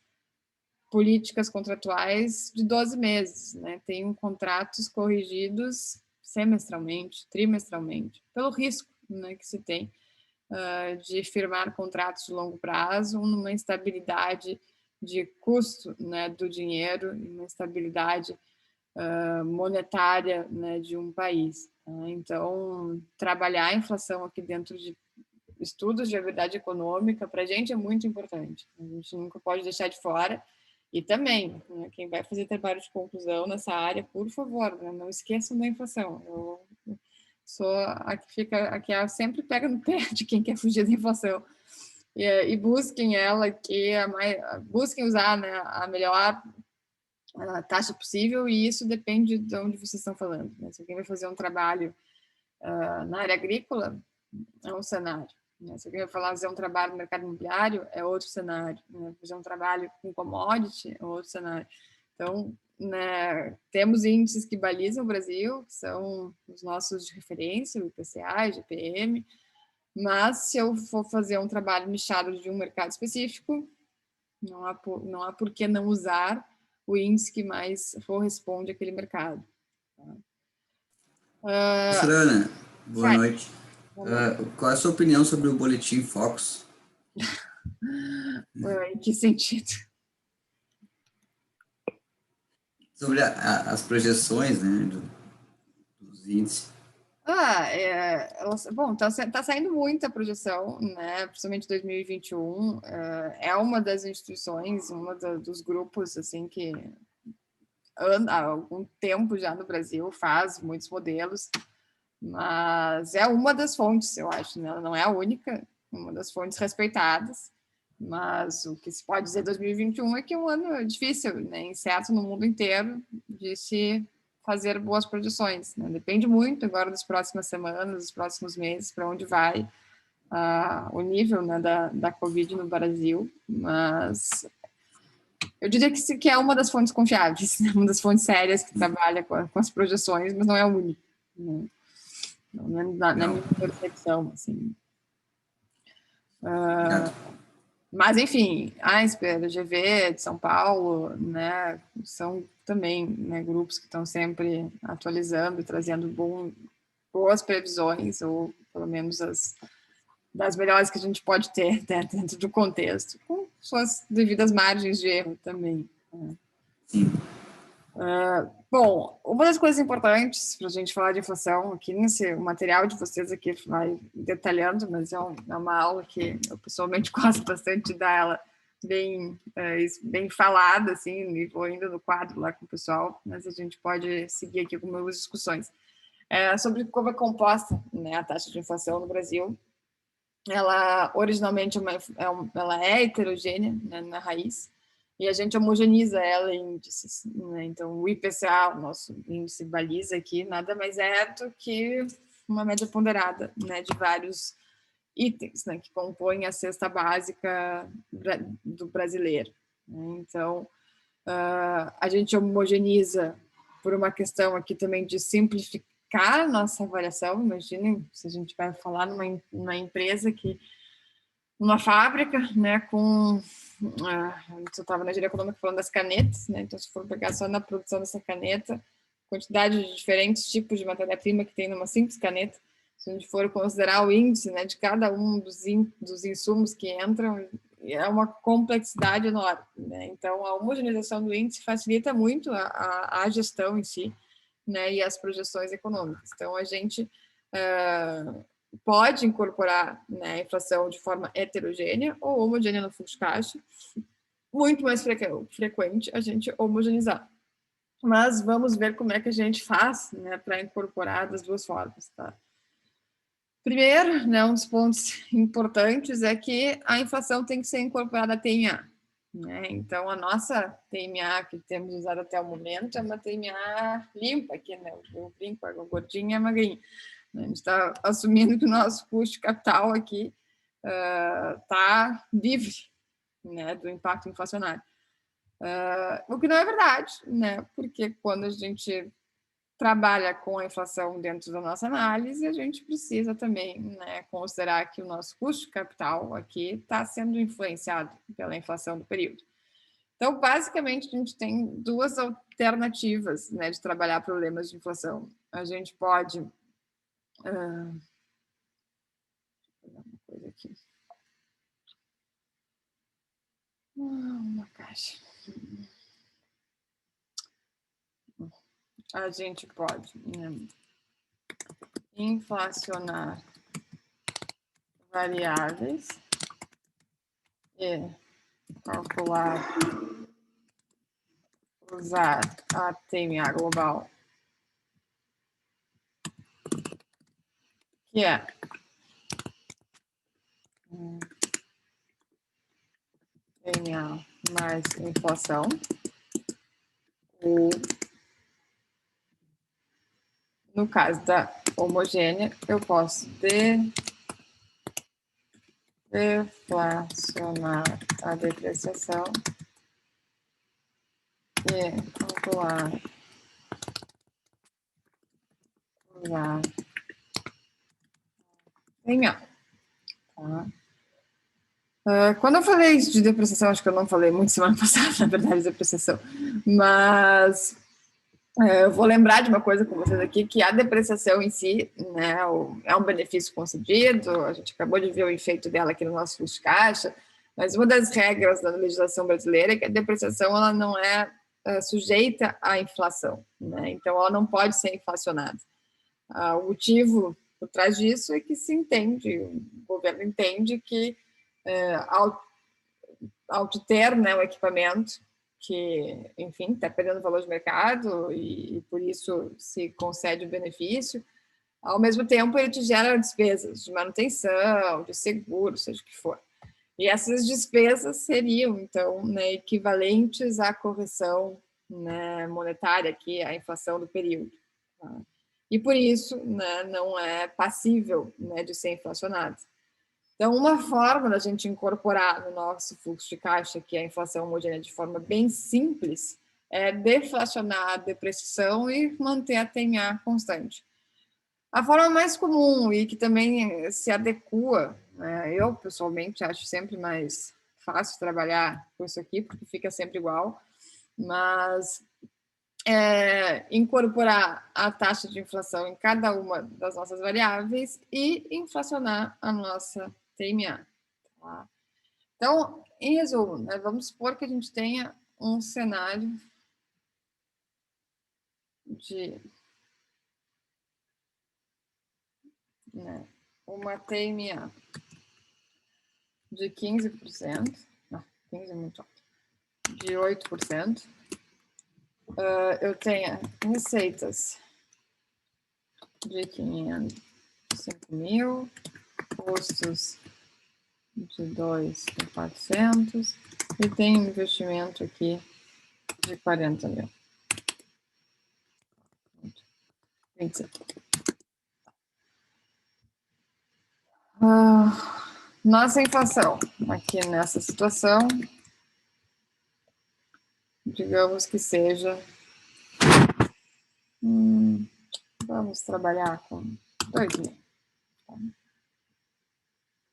[SPEAKER 1] políticas contratuais de 12 meses, né? Tenham contratos corrigidos semestralmente, trimestralmente, pelo risco, né, que se tem de firmar contratos de longo prazo, numa instabilidade de custo, né, do dinheiro, uma instabilidade monetária, né, de um país. Então, trabalhar a inflação aqui dentro de estudos de habilidade econômica, para a gente é muito importante. A gente nunca pode deixar de fora. E também, né, quem vai fazer trabalho de conclusão nessa área, por favor, né, não esqueçam da inflação. Eu sou a que fica, a que sempre pega no pé de quem quer fugir da inflação. E busquem ela, busquem usar, né, a melhor taxa possível, e isso depende de onde vocês estão falando. Né? Se alguém vai fazer um trabalho na área agrícola, é um cenário. Né? Se alguém vai fazer um trabalho no mercado imobiliário, é outro cenário. Né? Fazer um trabalho com commodity, é outro cenário. Então, né, temos índices que balizam o Brasil, que são os nossos de referência, o IPCA, o IGPM, mas se eu for fazer um trabalho nichado de um mercado específico, não há por que não usar o índice que mais corresponde àquele mercado.
[SPEAKER 6] Professora Ana, boa noite. Qual é a sua opinião sobre o Boletim Focus?
[SPEAKER 1] Em que sentido?
[SPEAKER 6] Sobre as projeções, né, dos índices.
[SPEAKER 1] Bom, tá saindo muita projeção, né? Principalmente 2021. É uma das instituições, dos grupos assim que há algum tempo já no Brasil faz muitos modelos, mas é uma das fontes, eu acho, né? Ela não é a única, uma das fontes respeitadas, mas o que se pode dizer 2021 é que é um ano difícil, né? Incerto no mundo inteiro de se fazer boas projeções, né? Depende muito agora das próximas semanas, dos próximos meses, para onde vai o nível, né, da Covid no Brasil, mas eu diria que é uma das fontes confiáveis, né? Uma das fontes sérias que trabalha com as projeções, mas não é a única, né? Não é na minha percepção, assim. Mas, enfim, a Insper, o GV de São Paulo, né, são também, né, grupos que estão sempre atualizando e trazendo boas previsões, ou pelo menos das melhores que a gente pode ter, né, dentro do contexto, com suas devidas margens de erro também. Né. Bom, uma das coisas importantes para a gente falar de inflação aqui, o material de vocês aqui vai detalhando, mas é uma aula que eu pessoalmente gosto bastante de dar ela bem falada, assim, e vou ainda no quadro lá com o pessoal, mas a gente pode seguir aqui com algumas discussões. Sobre como é composta, né, a taxa de inflação no Brasil. Ela, originalmente, ela é heterogênea, né, na raiz, e a gente homogeneiza ela em índices, né? Então, o IPCA, o nosso índice baliza aqui, nada mais é do que uma média ponderada, né, de vários itens, né, que compõem a cesta básica do brasileiro. Então, a gente homogeneiza por uma questão aqui também de simplificar nossa avaliação. Imaginem se a gente vai falar numa empresa uma fábrica, né, eu estava na engenharia econômica falando das canetas, né, então se for pegar só na produção dessa caneta, quantidade de diferentes tipos de matéria-prima que tem numa simples caneta, se a gente for considerar o índice, né, de cada um dos insumos que entram, é uma complexidade enorme, né, então a homogeneização do índice facilita muito a gestão em si, né, e as projeções econômicas. Então a gente pode incorporar, né, a inflação de forma heterogênea ou homogênea no fluxo de caixa. Muito mais frequente a gente homogeneizar. Mas vamos ver como é que a gente faz, né, para incorporar das duas formas. Tá? Primeiro, né, um dos pontos importantes é que a inflação tem que ser incorporada à TMA. Né? Então, a nossa TMA que temos usado até o momento é uma TMA limpa, aqui, né? Eu brinco, a gordinha e a magrinha. A gente está assumindo que o nosso custo de capital aqui está livre, né, do impacto inflacionário. O que não é verdade, né, porque quando a gente trabalha com a inflação dentro da nossa análise, a gente precisa também, né, considerar que o nosso custo de capital aqui está sendo influenciado pela inflação do período. Então, basicamente, a gente tem duas alternativas, né, de trabalhar problemas de inflação. A gente pode aqui. Uma caixa. A gente pode, né, inflacionar variáveis e calcular, usar a TMA global, que é TMA mais inflação, ou no caso da homogênea, eu posso deflacionar a depreciação e calcular, usar TMA. Tá? Quando eu falei isso de depreciação, acho que eu não falei muito semana passada, na verdade, de depreciação, mas eu vou lembrar de uma coisa com vocês aqui, que a depreciação em si, né, é um benefício concedido, a gente acabou de ver o efeito dela aqui no nosso fluxo de caixa, mas uma das regras da legislação brasileira é que a depreciação ela não é sujeita à inflação, né, então ela não pode ser inflacionada. O motivo por trás disso é que se entende, o governo entende que ao ter, né, o equipamento que, enfim, está perdendo valor de mercado e por isso se concede o benefício, ao mesmo tempo ele te gera despesas de manutenção, de seguro, seja o que for. E essas despesas seriam, então, né, equivalentes à correção, né, monetária, que é a inflação do período. Tá? E por isso, né, não é passível, né, de ser inflacionado. Então, uma forma da gente incorporar no nosso fluxo de caixa, que é a inflação homogênea de forma bem simples, é deflacionar a depreciação e manter a TMA constante. A forma mais comum e que também se adequa, né, eu pessoalmente acho sempre mais fácil trabalhar com isso aqui, porque fica sempre igual, mas incorporar a taxa de inflação em cada uma das nossas variáveis e inflacionar a nossa TMA. Tá? Então, em resumo, né, vamos supor que a gente tenha um cenário de uma TMA de 15%, não, 15% é muito alto, de 8%, eu tenho receitas de 505 mil, custos de 2.400 e tem um investimento aqui de 40 mil. 25. Nossa inflação aqui nessa situação, digamos que seja, vamos trabalhar com 2.000. Tá?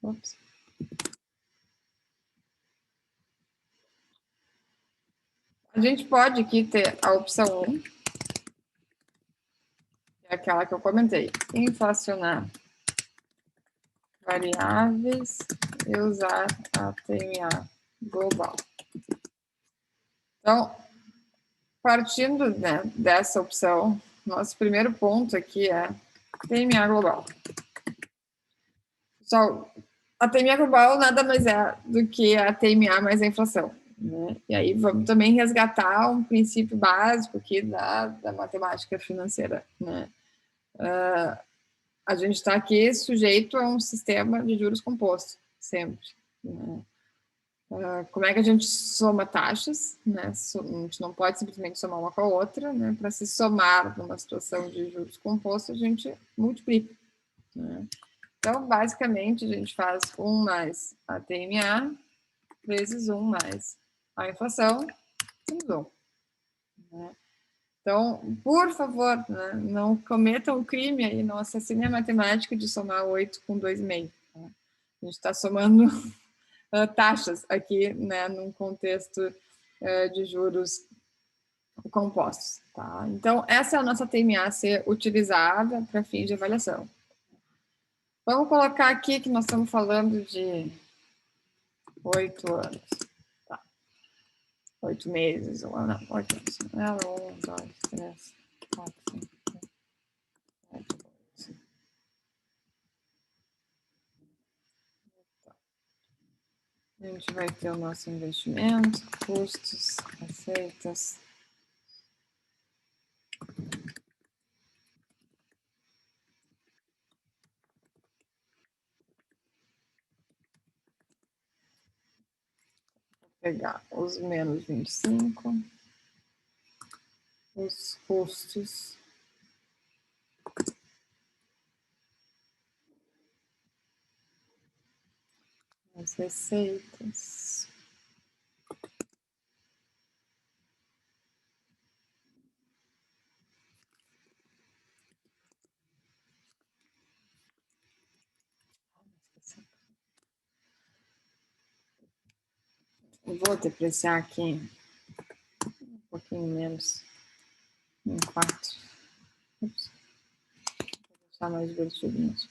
[SPEAKER 1] Ups. A gente pode aqui ter a opção 1, que é aquela que eu comentei, inflacionar variáveis e usar a TMA global. Então, partindo, né, dessa opção, nosso primeiro ponto aqui é TMA global. Pessoal, a TMA global nada mais é do que a TMA mais a inflação. Né? E aí vamos também resgatar um princípio básico aqui da matemática financeira. Né? A gente está aqui sujeito a um sistema de juros composto, sempre. Né? Como é que a gente soma taxas? Né? A gente não pode simplesmente somar uma com a outra. Né? Para se somar numa situação de juros compostos, a gente multiplica. Né? Então, basicamente, a gente faz 1 mais a TMA vezes 1 mais a inflação, temos 1. Né? Então, por favor, né, não cometam o crime aí, não assassinem a matemática de somar 8 com 2,5. Tá? A gente está somando taxas aqui, né, num contexto de juros compostos. Tá? Então, essa é a nossa TMA a ser utilizada para fins de avaliação. Vamos colocar aqui que nós estamos falando de 8 anos. Tá. 8 meses, ou não, 8 anos. 1, 2, 3, 4, 5, 6, 7, 8. A gente vai ter o nosso investimento, custos, receitas. Vou pegar os menos 25, os custos. As receitas. Vou depreciar aqui um pouquinho menos, em 4. Ups. Vou deixar mais divertido nisso.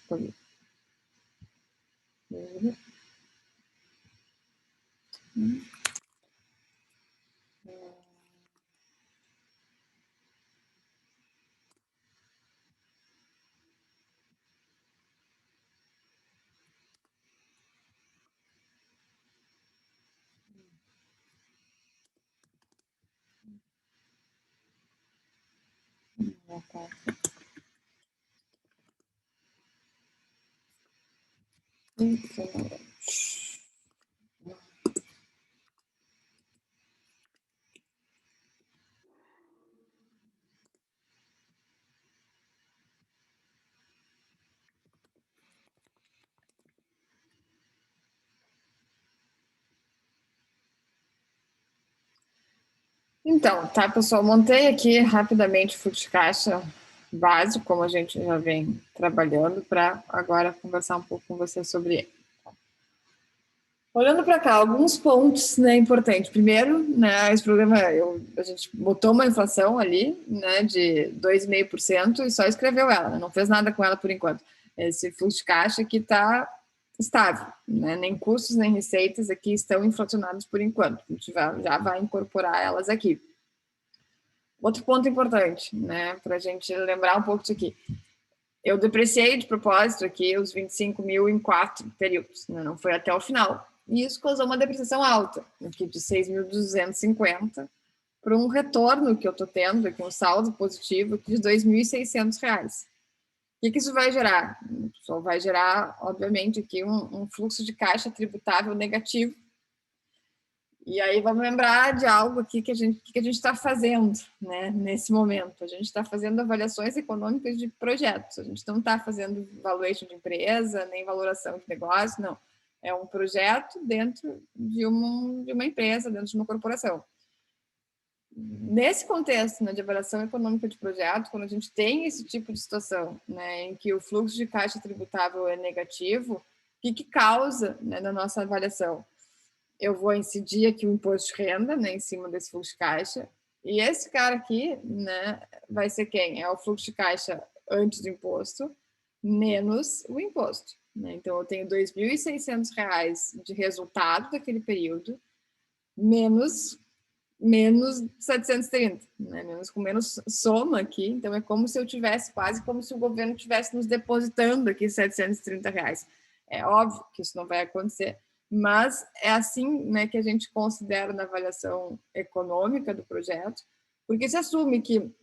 [SPEAKER 1] Então, tá, pessoal, montei aqui rapidamente o fluxo de caixa básico, como a gente já vem trabalhando, para agora conversar um pouco com vocês sobre ele. Olhando para cá, alguns pontos, né, importantes. Primeiro, né, esse programa, a gente botou uma inflação ali, né, de 2,5% e só escreveu ela, né, não fez nada com ela por enquanto. Esse fluxo de caixa aqui está estável, né, nem custos nem receitas aqui estão inflacionados por enquanto. A gente já vai incorporar elas aqui. Outro ponto importante, né, para a gente lembrar um pouco disso aqui. Eu depreciei de propósito aqui os 25 mil em 4 períodos, né, não foi até o final. E isso causou uma depreciação alta, aqui de 6.250, para um retorno que eu estou tendo, aqui um saldo positivo aqui de R$ 2.600. O que isso vai gerar? Só vai gerar, obviamente, aqui um fluxo de caixa tributável negativo. E aí vamos lembrar de algo aqui que a gente está fazendo, né, nesse momento. A gente está fazendo avaliações econômicas de projetos. A gente não está fazendo valuation de empresa, nem valoração de negócio, não. É um projeto dentro de uma empresa, dentro de uma corporação. Nesse contexto, né, de avaliação econômica de projeto, quando a gente tem esse tipo de situação, né, em que o fluxo de caixa tributável é negativo, o que causa, né, na nossa avaliação? Eu vou incidir aqui o imposto de renda, né, em cima desse fluxo de caixa, e esse cara aqui, né, vai ser quem? É o fluxo de caixa antes do imposto, menos o imposto. Né? Então, eu tenho R$ 2.600 de resultado daquele período, menos 730, né? Com menos soma aqui. Então, é como se eu tivesse, quase como se o governo estivesse nos depositando aqui R$ 730. É óbvio que isso não vai acontecer, mas é assim, né, que a gente considera na avaliação econômica do projeto, porque se assume que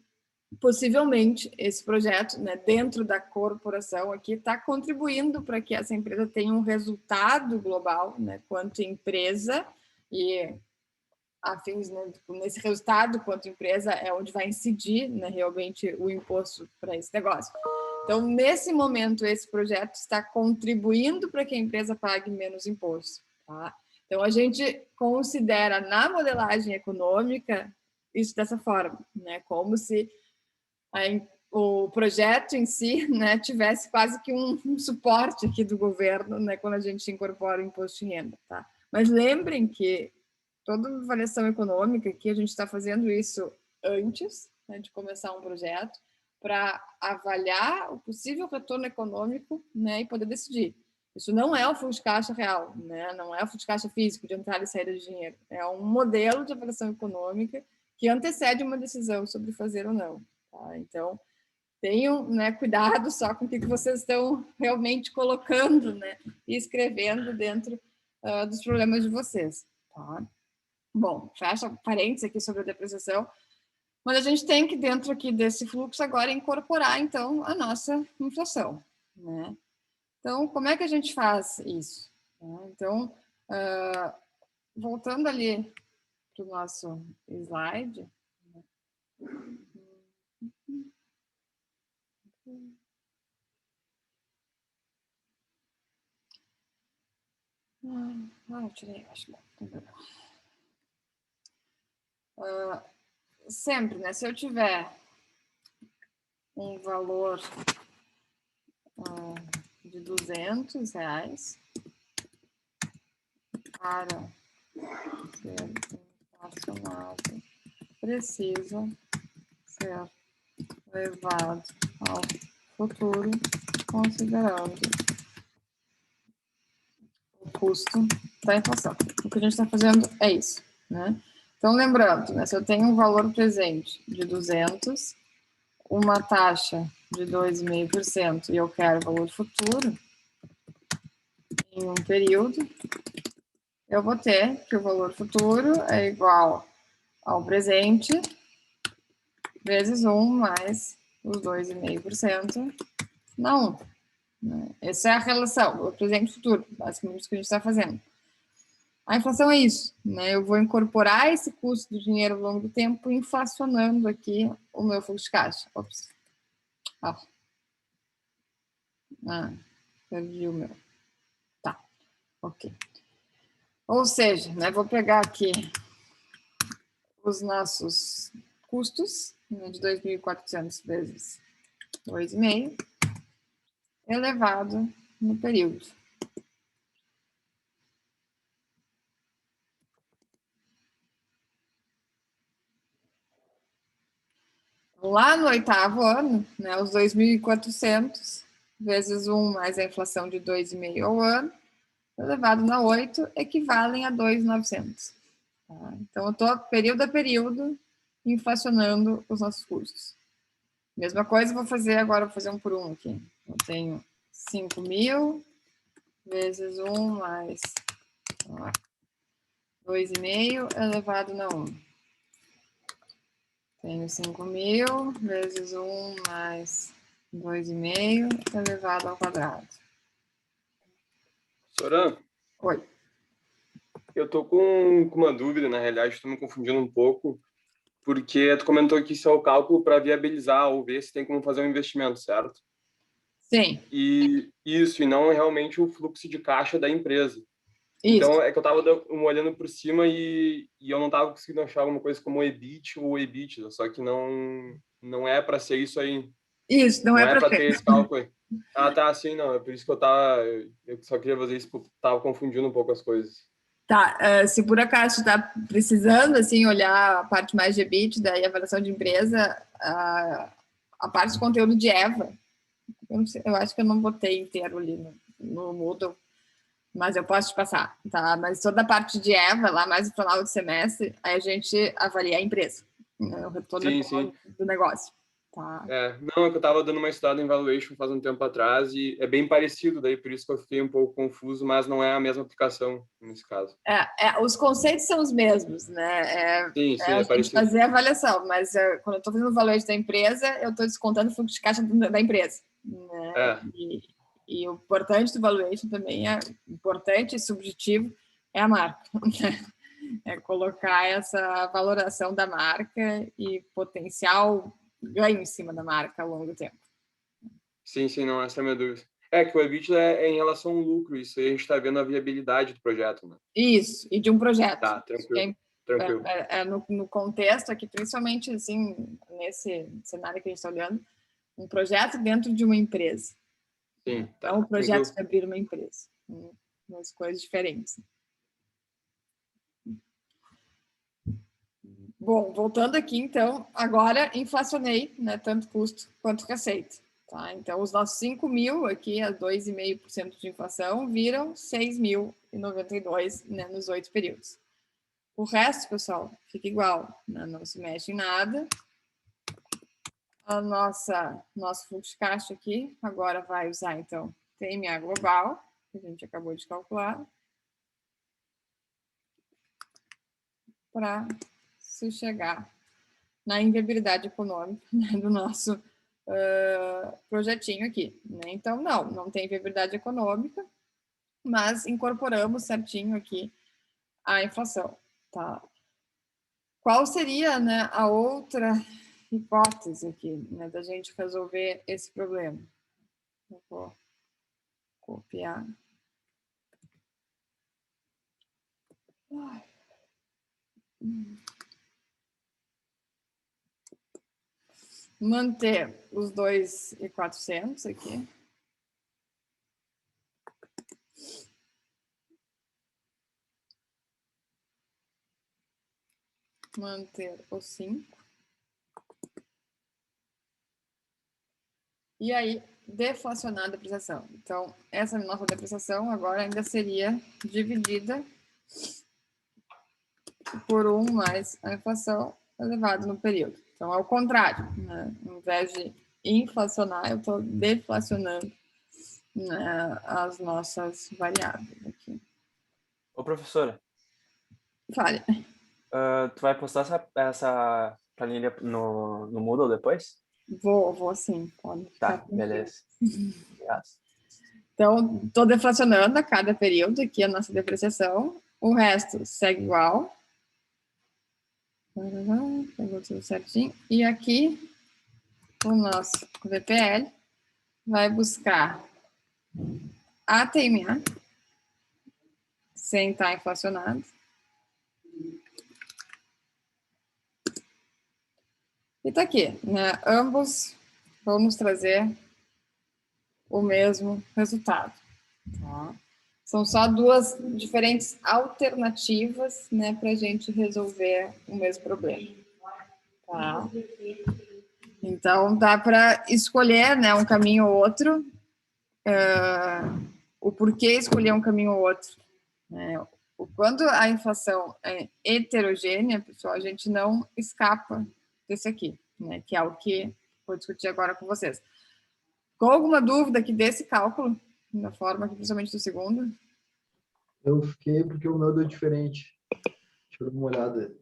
[SPEAKER 1] possivelmente esse projeto, né, dentro da corporação aqui, está contribuindo para que essa empresa tenha um resultado global, né, quanto empresa, e afins, né, nesse resultado quanto empresa é onde vai incidir, né, realmente o imposto para esse negócio. Então, nesse momento, esse projeto está contribuindo para que a empresa pague menos imposto. Tá? Então, a gente considera na modelagem econômica isso dessa forma, né, como se o projeto em si, né, tivesse quase que um suporte aqui do governo, né, quando a gente incorpora o imposto de renda. Tá? Mas lembrem que toda avaliação econômica aqui, a gente está fazendo isso antes, né, de começar um projeto, para avaliar o possível retorno econômico, né, e poder decidir. Isso não é o fluxo de caixa real, né? Não é o fluxo de caixa físico de entrada e saída de dinheiro. É um modelo de avaliação econômica que antecede uma decisão sobre fazer ou não. Tá? Então, tenham, né, cuidado só com o que vocês estão realmente colocando, né, e escrevendo dentro dos problemas de vocês. Tá? Bom, fecha parênteses aqui sobre a depreciação, mas a gente tem que, dentro aqui desse fluxo, agora incorporar, então, a nossa inflação. Né? Então, como é que a gente faz isso? Então, voltando ali para o nosso slide. Eu tirei, acho que sempre, né? Se eu tiver um valor de R$200 para ser inflacionado, precisa ser levado ao futuro, considerando o custo da inflação. O que a gente está fazendo é isso, né? Então, lembrando, né, se eu tenho um valor presente de 200, uma taxa de 2,5% e eu quero valor futuro, em um período, eu vou ter que o valor futuro é igual ao presente vezes 1 mais os 2,5% na 1. Essa é a relação, o presente e o futuro, basicamente isso que a gente está fazendo. A inflação é isso, né? Eu vou incorporar esse custo do dinheiro ao longo do tempo, inflacionando aqui o meu fluxo de caixa. Ops. Perdi o meu. Tá, ok. Ou seja, né, vou pegar aqui os nossos custos, né, de 2.400 vezes 2,5, elevado no período. Lá no 8º ano, né, os 2.400 vezes 1 mais a inflação de 2,5 ao ano, elevado na 8, equivalem a 2.900. Tá? Então, eu estou, período a período, inflacionando os nossos custos. Mesma coisa, vou fazer agora, vou fazer um por um aqui. Eu tenho 5.000 vezes 1 mais 2,5 elevado na 1. Tenho 5.000 vezes 1 mais 2,5 elevado ao quadrado.
[SPEAKER 7] Soran?
[SPEAKER 1] Oi.
[SPEAKER 7] Eu tô com uma dúvida, na realidade, estou me confundindo um pouco, porque tu comentou que isso é o cálculo para viabilizar ou ver se tem como fazer um investimento, certo?
[SPEAKER 1] Sim.
[SPEAKER 7] E isso, e não realmente o fluxo de caixa da empresa.
[SPEAKER 1] Isso.
[SPEAKER 7] Então, é que eu estava olhando por cima e eu não estava conseguindo achar alguma coisa como EBIT ou EBITDA, só que não é para ser isso aí.
[SPEAKER 1] Isso, não é para
[SPEAKER 7] ter esse cálculo aí. Ah, tá, sim, não. É por isso que eu só queria fazer isso, porque eu estava confundindo um pouco as coisas.
[SPEAKER 1] Tá, se por acaso está precisando, assim, olhar a parte mais de EBITDA e avaliação de empresa, a parte de conteúdo de EVA, eu acho que eu não botei inteiro ali no Moodle, mas eu posso te passar, tá? Mas toda a parte de EVA, lá mais no final do semestre, aí a gente avalia a empresa, né? O retorno do negócio. Tá.
[SPEAKER 7] Não, é que eu estava dando uma estudada em valuation faz um tempo atrás e é bem parecido, daí por isso que eu fiquei um pouco confuso, mas não é a mesma aplicação nesse caso.
[SPEAKER 1] Os conceitos são os mesmos, né?
[SPEAKER 7] Sim,
[SPEAKER 1] a gente
[SPEAKER 7] parecido.
[SPEAKER 1] fazer a avaliação, mas quando eu estou fazendo o valuation da empresa, eu estou descontando o fluxo de caixa da empresa. Né? E o importante do valuation também importante e subjetivo é a marca. É colocar essa valoração da marca e potencial ganho em cima da marca ao longo do tempo.
[SPEAKER 7] Sim, não, essa é a minha dúvida. É que o EBITDA é em relação ao lucro, isso aí a gente está vendo a viabilidade do projeto, né?
[SPEAKER 1] Isso, e de um projeto.
[SPEAKER 7] Tá, tranquilo. Tranquilo.
[SPEAKER 1] No contexto aqui, principalmente assim, nesse cenário que a gente está olhando, um projeto dentro de uma empresa.
[SPEAKER 7] Sim, tá.
[SPEAKER 1] É um projeto
[SPEAKER 7] Tranquilo.
[SPEAKER 1] de abrir uma empresa. Umas coisas diferentes. Bom, voltando aqui, então, agora inflacionei, né, tanto custo quanto receita. Tá? Então, os nossos 5.000 aqui, a 2,5% de inflação, viram 6.092, né, nos 8 períodos. O resto, pessoal, fica igual, né? Não se mexe em nada. Nosso fluxo de caixa aqui, agora vai usar, então, TMA global, que a gente acabou de calcular, para se chegar na inviabilidade econômica, né, do nosso projetinho aqui. Né? Então, não tem viabilidade econômica, mas incorporamos certinho aqui a inflação. Tá? Qual seria, né, a outra hipótese aqui, né, da gente resolver esse problema? Eu vou copiar. Manter os 2.400 aqui. Manter os 5. E aí, deflacionar a depreciação. Então, essa nossa depreciação agora ainda seria dividida por 1 mais a inflação elevada no período. Então, é o contrário. Né? Ao invés de inflacionar, eu estou deflacionando, né, as nossas variáveis aqui.
[SPEAKER 8] Ô, professora.
[SPEAKER 1] Fale.
[SPEAKER 8] Tu vai postar essa planilha no Moodle depois?
[SPEAKER 1] Vou sim. Pode
[SPEAKER 8] tá, beleza.
[SPEAKER 1] Então, estou deflacionando a cada período aqui a nossa depreciação. O resto segue igual. Pegou tudo certinho. E aqui, o nosso VPL vai buscar a TMA, sem estar inflacionado. E tá aqui, né? Ambos vão nos trazer o mesmo resultado. Tá? São só duas diferentes alternativas, né, para a gente resolver o mesmo problema. Tá? Então, dá para escolher, né, um caminho ou outro. O porquê escolher um caminho ou outro. Né? Quando a inflação é heterogênea, pessoal, a gente não escapa desse aqui, né, que é o que vou discutir agora com vocês. Com alguma dúvida aqui desse cálculo, da forma aqui, principalmente do segundo?
[SPEAKER 5] Eu fiquei porque o meu deu diferente. Deixa eu dar uma olhada.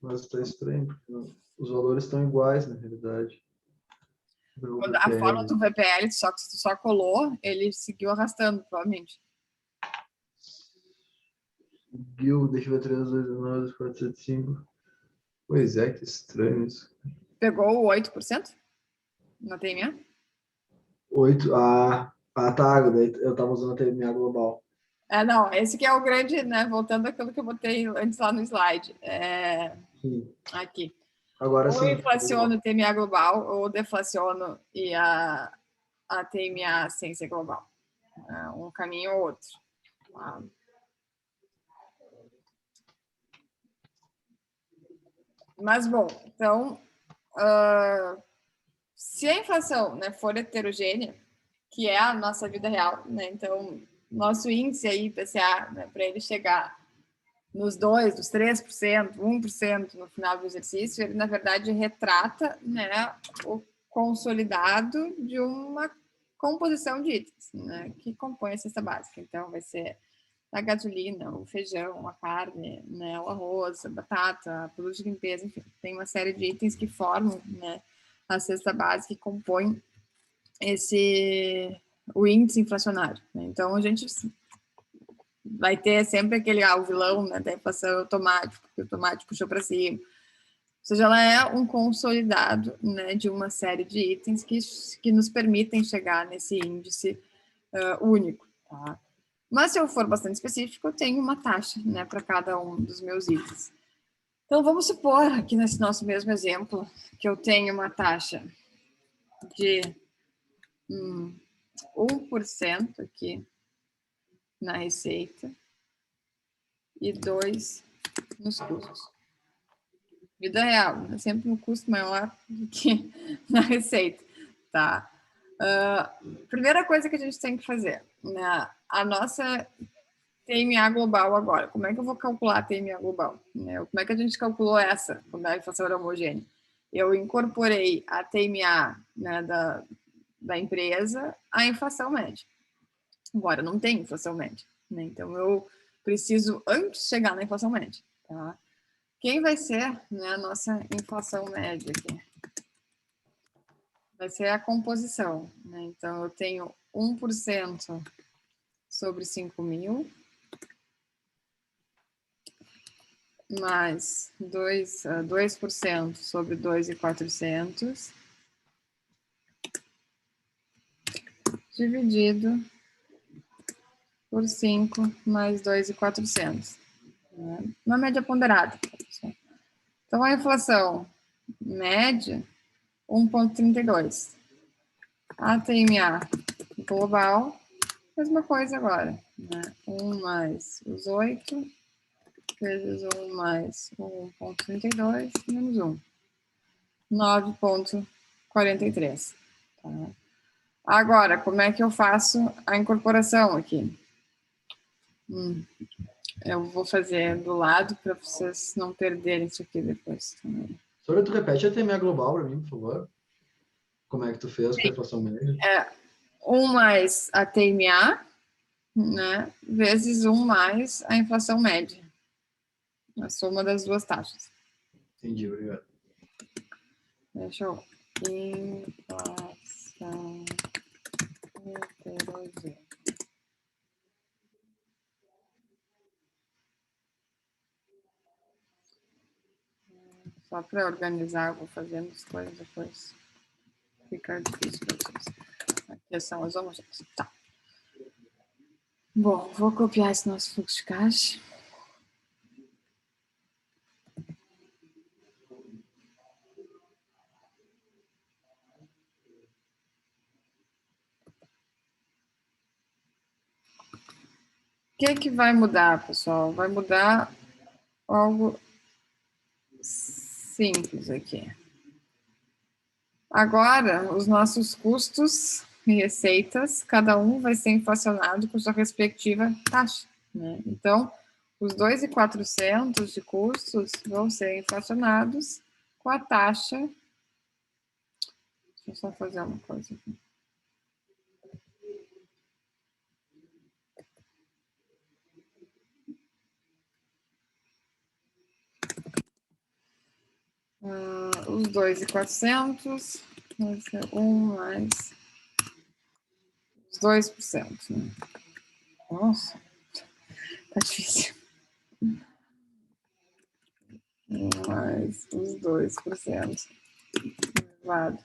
[SPEAKER 5] Mas está estranho, porque os valores estão iguais, na realidade.
[SPEAKER 1] A forma do VPL, só que se tu só colou, ele seguiu arrastando, provavelmente.
[SPEAKER 5] Seguiu, deixa eu ver, 329, 475. Pois é, que estranho isso.
[SPEAKER 1] Pegou o 8% na TMA?
[SPEAKER 5] 8, tá, eu estava usando a TMA global.
[SPEAKER 1] Não, esse que é o grande, né, voltando àquilo que eu botei antes lá no slide.
[SPEAKER 5] Sim.
[SPEAKER 1] Aqui.
[SPEAKER 5] Agora
[SPEAKER 1] ou
[SPEAKER 5] sim.
[SPEAKER 1] inflaciono o TMA global, ou deflaciono e a TMA sem ser global. Um caminho ou outro. Mas, bom, então, se a inflação, né, for heterogênea, que é a nossa vida real, né, então, nosso índice aí, IPCA, né, para ele chegar nos 2%, nos 3%, 1% no final do exercício, ele, na verdade, retrata, né, o consolidado de uma composição de itens, né, que compõe a cesta básica. Então, vai ser a gasolina, o feijão, a carne, né, o arroz, a batata, a produto de limpeza, enfim, tem uma série de itens que formam, né, a cesta básica e compõem o índice inflacionário. Né? Então, a gente vai ter sempre aquele, o vilão, né, da inflação automática, que o tomate puxou para cima. Ou seja, ela é um consolidado, né, de uma série de itens que nos permitem chegar nesse índice único. Tá? Mas se eu for bastante específico, eu tenho uma taxa, né, para cada um dos meus itens. Então, vamos supor, aqui nesse nosso mesmo exemplo, que eu tenho uma taxa de 1% aqui na receita e 2% nos custos. Vida real, né? Sempre um custo maior do que na receita, tá? Primeira coisa que a gente tem que fazer, né? A nossa TMA global agora. Como é que eu vou calcular a TMA global? Né? Como é que a gente calculou essa, quando a inflação era homogênea? Eu incorporei a TMA, né, da empresa à inflação média. Agora, não tem inflação média, né? Então, eu preciso antes chegar na inflação média, tá? Quem vai ser, né, a nossa inflação média aqui? Vai ser a composição, né? Então, eu tenho 1% sobre 5.000, mais 2% sobre 2.400, dividido por 5 mais 2.400. Né? Uma média ponderada. Então, a inflação média, 1,32. A TMA global, mesma coisa agora. Né? 1 mais os 8, vezes 1 mais 1,32, menos 1. 9,43. Tá? Agora, como é que eu faço a incorporação aqui? Eu vou fazer do lado para vocês não perderem isso aqui depois.
[SPEAKER 5] Sora, tu repete a TMA global para mim, por favor. Como é que tu fez com a inflação média?
[SPEAKER 1] 1 mais a TMA, né, vezes 1 mais a inflação média. A soma das duas taxas.
[SPEAKER 5] Entendi, obrigado.
[SPEAKER 1] Deixa eu... Inflação heterogênea. Só para organizar, eu vou fazendo as coisas depois. Fica difícil para vocês. Aqui são as homogêneas. Tá. Bom, vou copiar esse nosso fluxo de caixa. O que vai mudar, pessoal? Vai mudar algo simples aqui. Agora, os nossos custos e receitas, cada um vai ser inflacionado com sua respectiva taxa. Né? Então, os 2.400 de custos vão ser inflacionados com a taxa. Deixa eu só fazer uma coisa aqui. Os 2.400 vai ser 1 mais os 2%. Né? Nossa, tá difícil. 1 mais os 2% elevado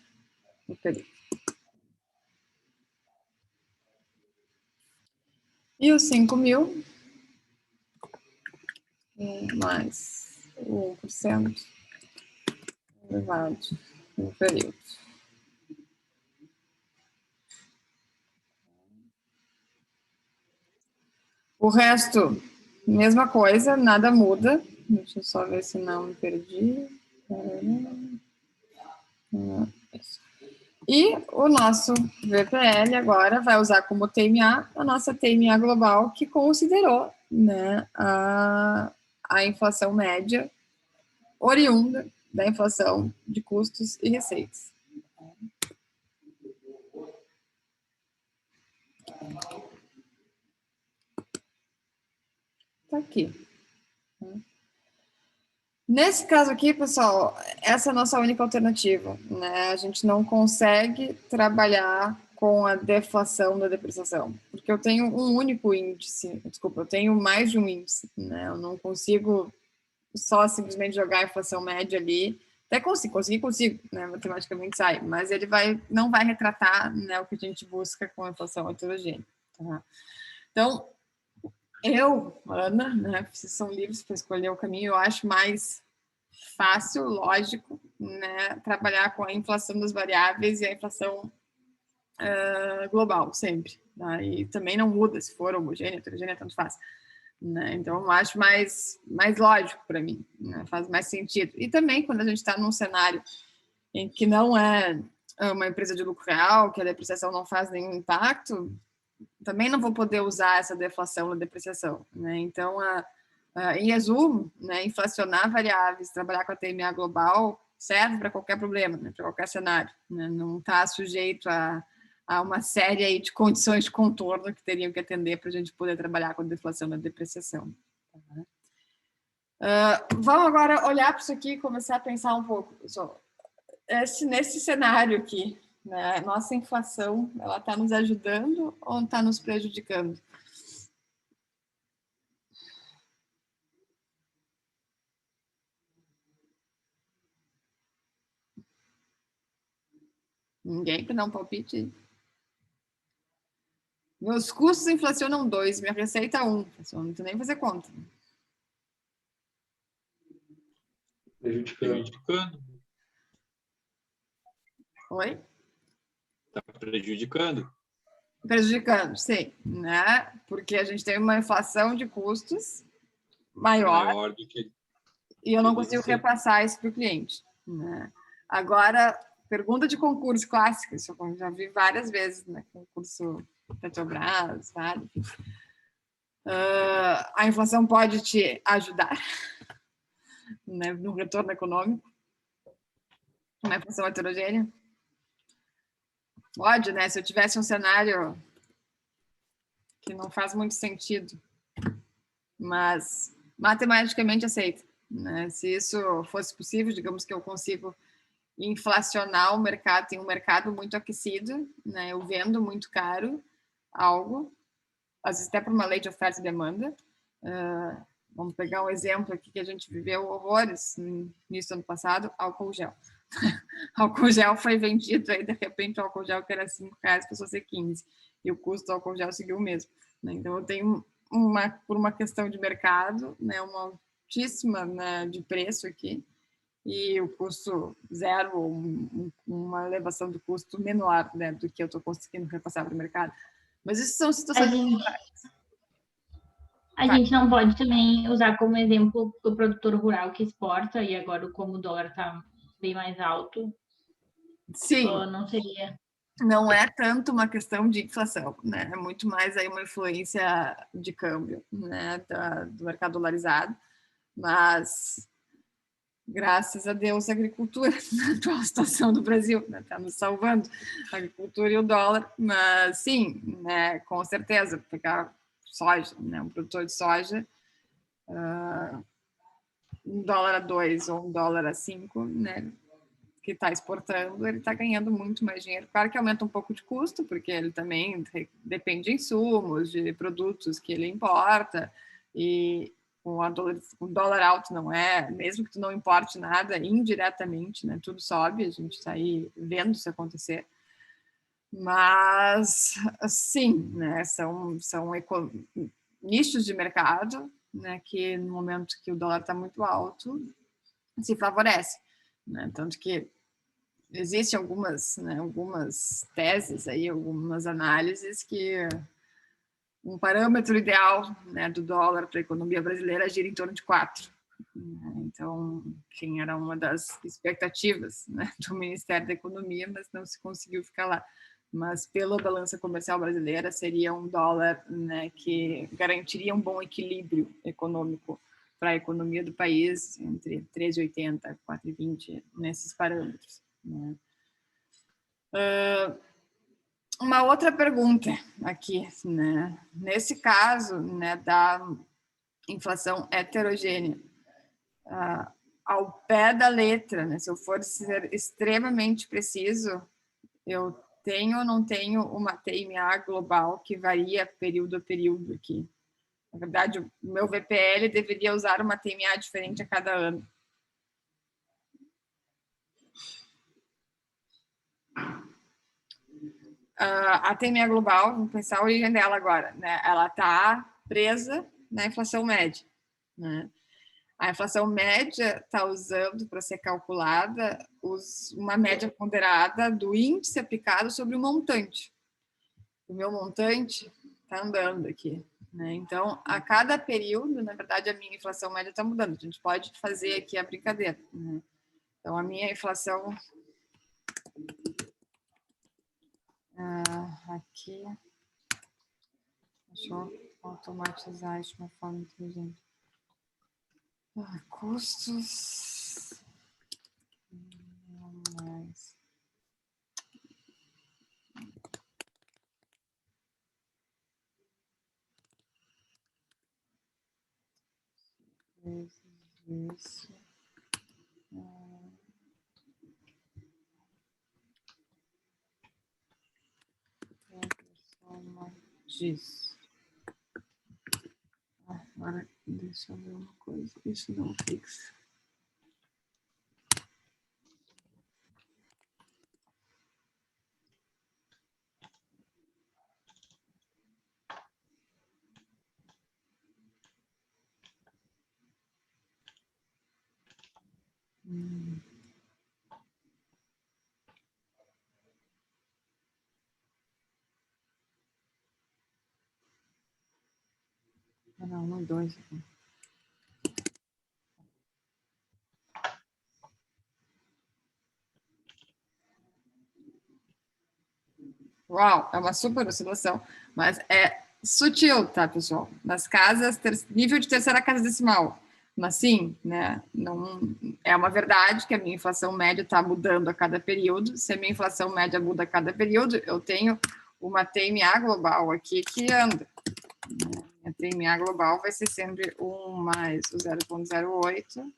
[SPEAKER 1] no período. E os 5.000 mais 1% elevado no período. O resto, mesma coisa, nada muda. Deixa eu só ver se não me perdi. E o nosso VPL agora vai usar como TMA a nossa TMA global, que considerou, né, a inflação média oriunda da inflação de custos e receitas. Tá aqui. Nesse caso aqui, pessoal, essa é a nossa única alternativa, né? A gente não consegue trabalhar com a deflação da depreciação, porque eu tenho um único índice, desculpa, eu tenho mais de um índice, né? Eu não consigo só simplesmente jogar a inflação média ali. Até consigo, né? Matematicamente sai, mas ele não vai retratar, né, o que a gente busca com a inflação heterogênea. Tá? Então, Ana, né, vocês são livres para escolher o caminho, eu acho mais fácil, lógico, né, trabalhar com a inflação das variáveis e a inflação global, sempre. Tá? E também não muda se for homogênea, heterogênea, tanto faz. né? Então, eu acho mais lógico para mim, né? Faz mais sentido. E também, quando a gente está num cenário em que não é uma empresa de lucro real, que a depreciação não faz nenhum impacto, também não vou poder usar essa deflação na depreciação, né? Então, em resumo, né, inflacionar variáveis, trabalhar com a TMA global serve para qualquer problema, né, para qualquer cenário, né? Não está sujeito a uma série aí de condições de contorno que teriam que atender para a gente poder trabalhar com a deflação na depreciação. Vamos agora olhar para isso aqui e começar a pensar um pouco. Nesse cenário aqui, né, a nossa inflação, ela está nos ajudando ou está nos prejudicando? Ninguém para dar um palpite? Meus custos inflacionam 2, minha receita 1. Não precisa nem fazer conta.
[SPEAKER 4] Prejudicando.
[SPEAKER 1] Oi?
[SPEAKER 4] Está prejudicando.
[SPEAKER 1] Prejudicando, sim, né? Porque a gente tem uma inflação de custos maior
[SPEAKER 4] do que...
[SPEAKER 1] E eu não consigo repassar isso para o cliente, né? Agora, pergunta de concurso clássico, isso eu já vi várias vezes, né? Concurso Petrobras, vale. A inflação pode te ajudar, né, no retorno econômico? Uma inflação heterogênea? Pode, né? Se eu tivesse um cenário que não faz muito sentido, mas matematicamente aceito, né? Se isso fosse possível, digamos que eu consigo inflacionar o mercado, tem um mercado muito aquecido, né? Eu vendo muito caro algo, às vezes até por uma lei de oferta e demanda. Vamos pegar um exemplo aqui que a gente viveu horrores no início do ano passado, álcool gel. Álcool gel foi vendido, aí de repente o álcool gel que era R$5 passou a ser 15, e o custo do álcool gel seguiu o mesmo, né? Então eu tenho por uma questão de mercado, né, uma altíssima, né, de preço aqui, e o custo zero, ou uma elevação do custo menor, né, do que eu estou conseguindo repassar para o mercado. Mas isso são situações...
[SPEAKER 2] A gente não pode também usar como exemplo o produtor rural que exporta, e agora como o dólar está bem mais alto.
[SPEAKER 1] Sim.
[SPEAKER 2] Ou não seria...
[SPEAKER 1] Não é tanto uma questão de inflação, né? É muito mais aí uma influência de câmbio, né, do mercado dolarizado, mas graças a Deus a agricultura, na atual situação do Brasil, né, está nos salvando, a agricultura e o dólar, mas sim, né, com certeza, pegar soja, né, um produtor de soja, $1 a 2 ou $1 a 5, né, que está exportando, ele está ganhando muito mais dinheiro. Claro que aumenta um pouco de custo, porque ele também depende de insumos, de produtos que ele importa, e com o dólar alto não é, mesmo que tu não importe nada, indiretamente, né, tudo sobe, a gente está aí vendo isso acontecer. Mas, sim, né, são nichos de mercado, né, que no momento que o dólar está muito alto, se favorece, né? Tanto que existem algumas teses aí, algumas análises que um parâmetro ideal, né, do dólar para a economia brasileira gira em torno de 4. Então, enfim, era uma das expectativas, né, do Ministério da Economia, mas não se conseguiu ficar lá. Mas pela balança comercial brasileira seria um dólar, né, que garantiria um bom equilíbrio econômico para a economia do país, entre 13,80 e 4,20, nesses parâmetros, né? Uma outra pergunta aqui, né? Nesse caso, né, da inflação heterogênea, ao pé da letra, né, se eu for ser extremamente preciso, eu tenho ou não tenho uma TMA global que varia período a período aqui? Na verdade, o meu VPL deveria usar uma TMA diferente a cada ano. A TMA global, vamos pensar a origem dela agora, né? Ela está presa na inflação média, né? A inflação média está usando para ser calculada uma média ponderada do índice aplicado sobre o montante. O meu montante está andando aqui, né? Então, a cada período, na verdade, a minha inflação média está mudando. A gente pode fazer aqui a brincadeira, né? Então, a minha inflação aqui, deixa eu automatizar isso de uma forma inteligente. Custos mais vezes isso soma disso. Agora deixa eu ver uma coisa, isso não fixa. Não, 1 e 2 aqui. Uau, é uma super oscilação, mas é sutil, tá, pessoal? Nas casas, nível de terceira casa decimal. Mas sim, né? Não, é uma verdade que a minha inflação média está mudando a cada período. Se a minha inflação média muda a cada período, eu tenho uma TMA global aqui que anda. A TMA global vai ser sempre 1 mais o 0,08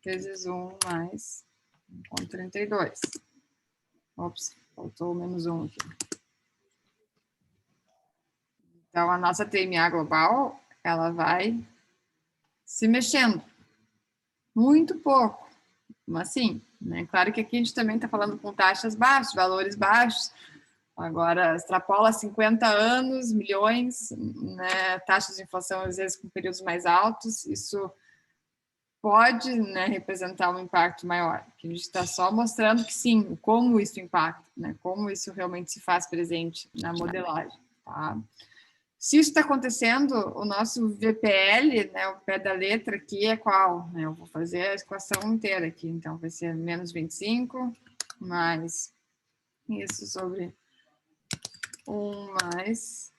[SPEAKER 1] vezes 1 mais 1,32. Ops, faltou menos 1 aqui. Então, a nossa TMA global, ela vai se mexendo. Muito pouco, mas sim, né? Claro que aqui a gente também está falando com taxas baixas, valores baixos. Agora, extrapola 50 anos, milhões, né? Taxas de inflação, às vezes, com períodos mais altos. Isso pode, né, representar um impacto maior. Que a gente está só mostrando que sim, como isso impacta, né? Como isso realmente se faz presente na modelagem, tá? Se isso está acontecendo, o nosso VPL, né, o pé da letra aqui é qual? Eu vou fazer a equação inteira aqui, então vai ser menos 25, mais isso sobre 1 mais...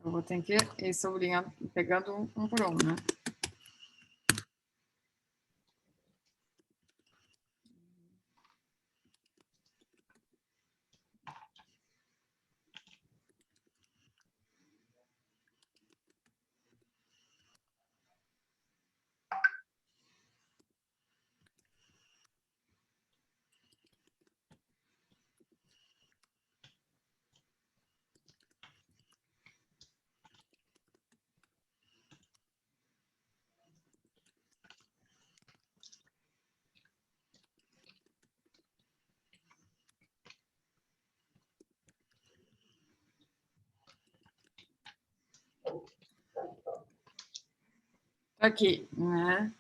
[SPEAKER 1] eu vou ter que ir sublinhando, pegando um por um, né? Aqui, né?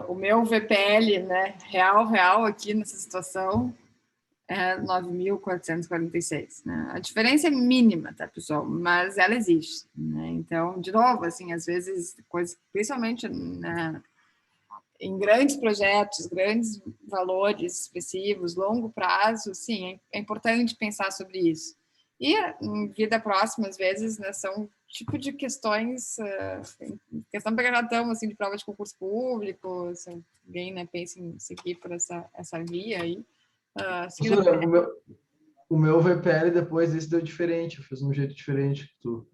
[SPEAKER 1] O meu VPL, né, real aqui nessa situação é 9.446, né? A diferença é mínima, tá, pessoal? Mas ela existe, né? Então, de novo, assim, às vezes, coisas, principalmente, né, em grandes projetos, grandes valores expressivos, longo prazo, sim, é importante pensar sobre isso. E em vida próxima, às vezes, né, são tipo de questões, questão pegadão, assim, de prova de concurso público, se alguém, né, pensa em seguir por essa via aí.
[SPEAKER 5] Professora, o meu VPL depois desse deu diferente, eu fiz um jeito diferente. Tu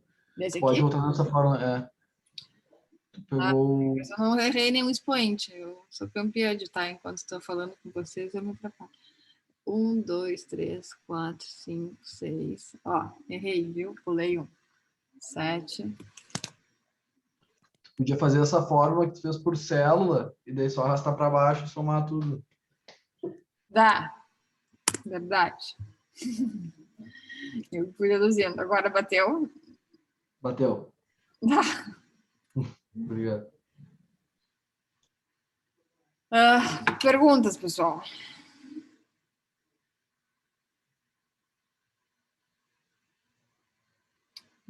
[SPEAKER 5] pode voltar dessa forma, Tu pegou...
[SPEAKER 1] eu não errei nenhum expoente, eu sou campeã de estar, enquanto estou falando com vocês, eu me preparo. 1, 2, 3, 4, 5, 6. Ó, errei, viu? Pulei 1. 7.
[SPEAKER 5] Podia fazer essa fórmula que tu fez por célula e daí só arrastar para baixo e somar tudo.
[SPEAKER 1] Dá. Verdade. Eu fui deduzindo. Agora bateu?
[SPEAKER 5] Bateu.
[SPEAKER 1] Dá.
[SPEAKER 5] Obrigado.
[SPEAKER 1] Perguntas, pessoal?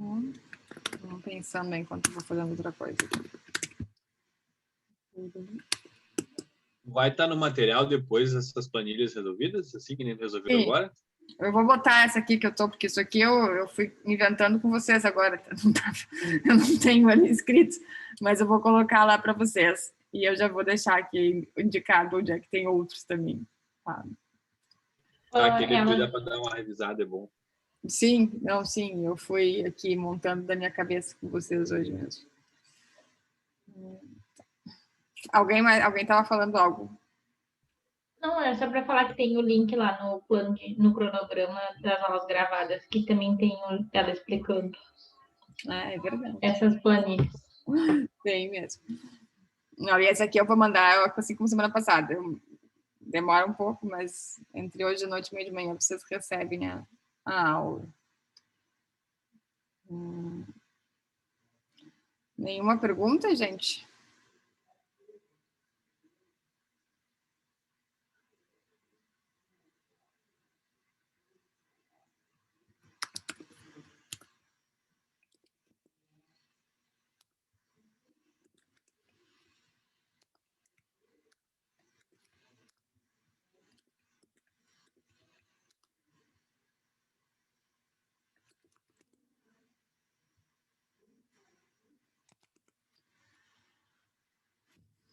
[SPEAKER 1] Vamos pensando enquanto eu vou fazendo outra coisa.
[SPEAKER 4] Vai estar no material depois essas planilhas resolvidas, assim que nem resolveram agora?
[SPEAKER 1] Eu vou botar essa aqui que eu tô, porque isso aqui eu fui inventando com vocês agora. Eu não tenho ali escrito, mas eu vou colocar lá para vocês. E eu já vou deixar aqui indicado onde é que tem outros também. Tá?
[SPEAKER 4] Aquele dia dá para dar uma revisada, é bom.
[SPEAKER 1] Sim, não, sim. Eu fui aqui montando da minha cabeça com vocês hoje mesmo. Alguém estava falando algo?
[SPEAKER 2] Não, é só para falar que tem o link lá no plano no cronograma das aulas gravadas, que também tem ela explicando.
[SPEAKER 1] É verdade.
[SPEAKER 2] Essas planilhas.
[SPEAKER 1] Tem mesmo. Não, e esse aqui eu vou mandar, assim como semana passada. Demora um pouco, mas entre hoje à noite e meio de manhã vocês recebem a aula. Nenhuma pergunta, gente?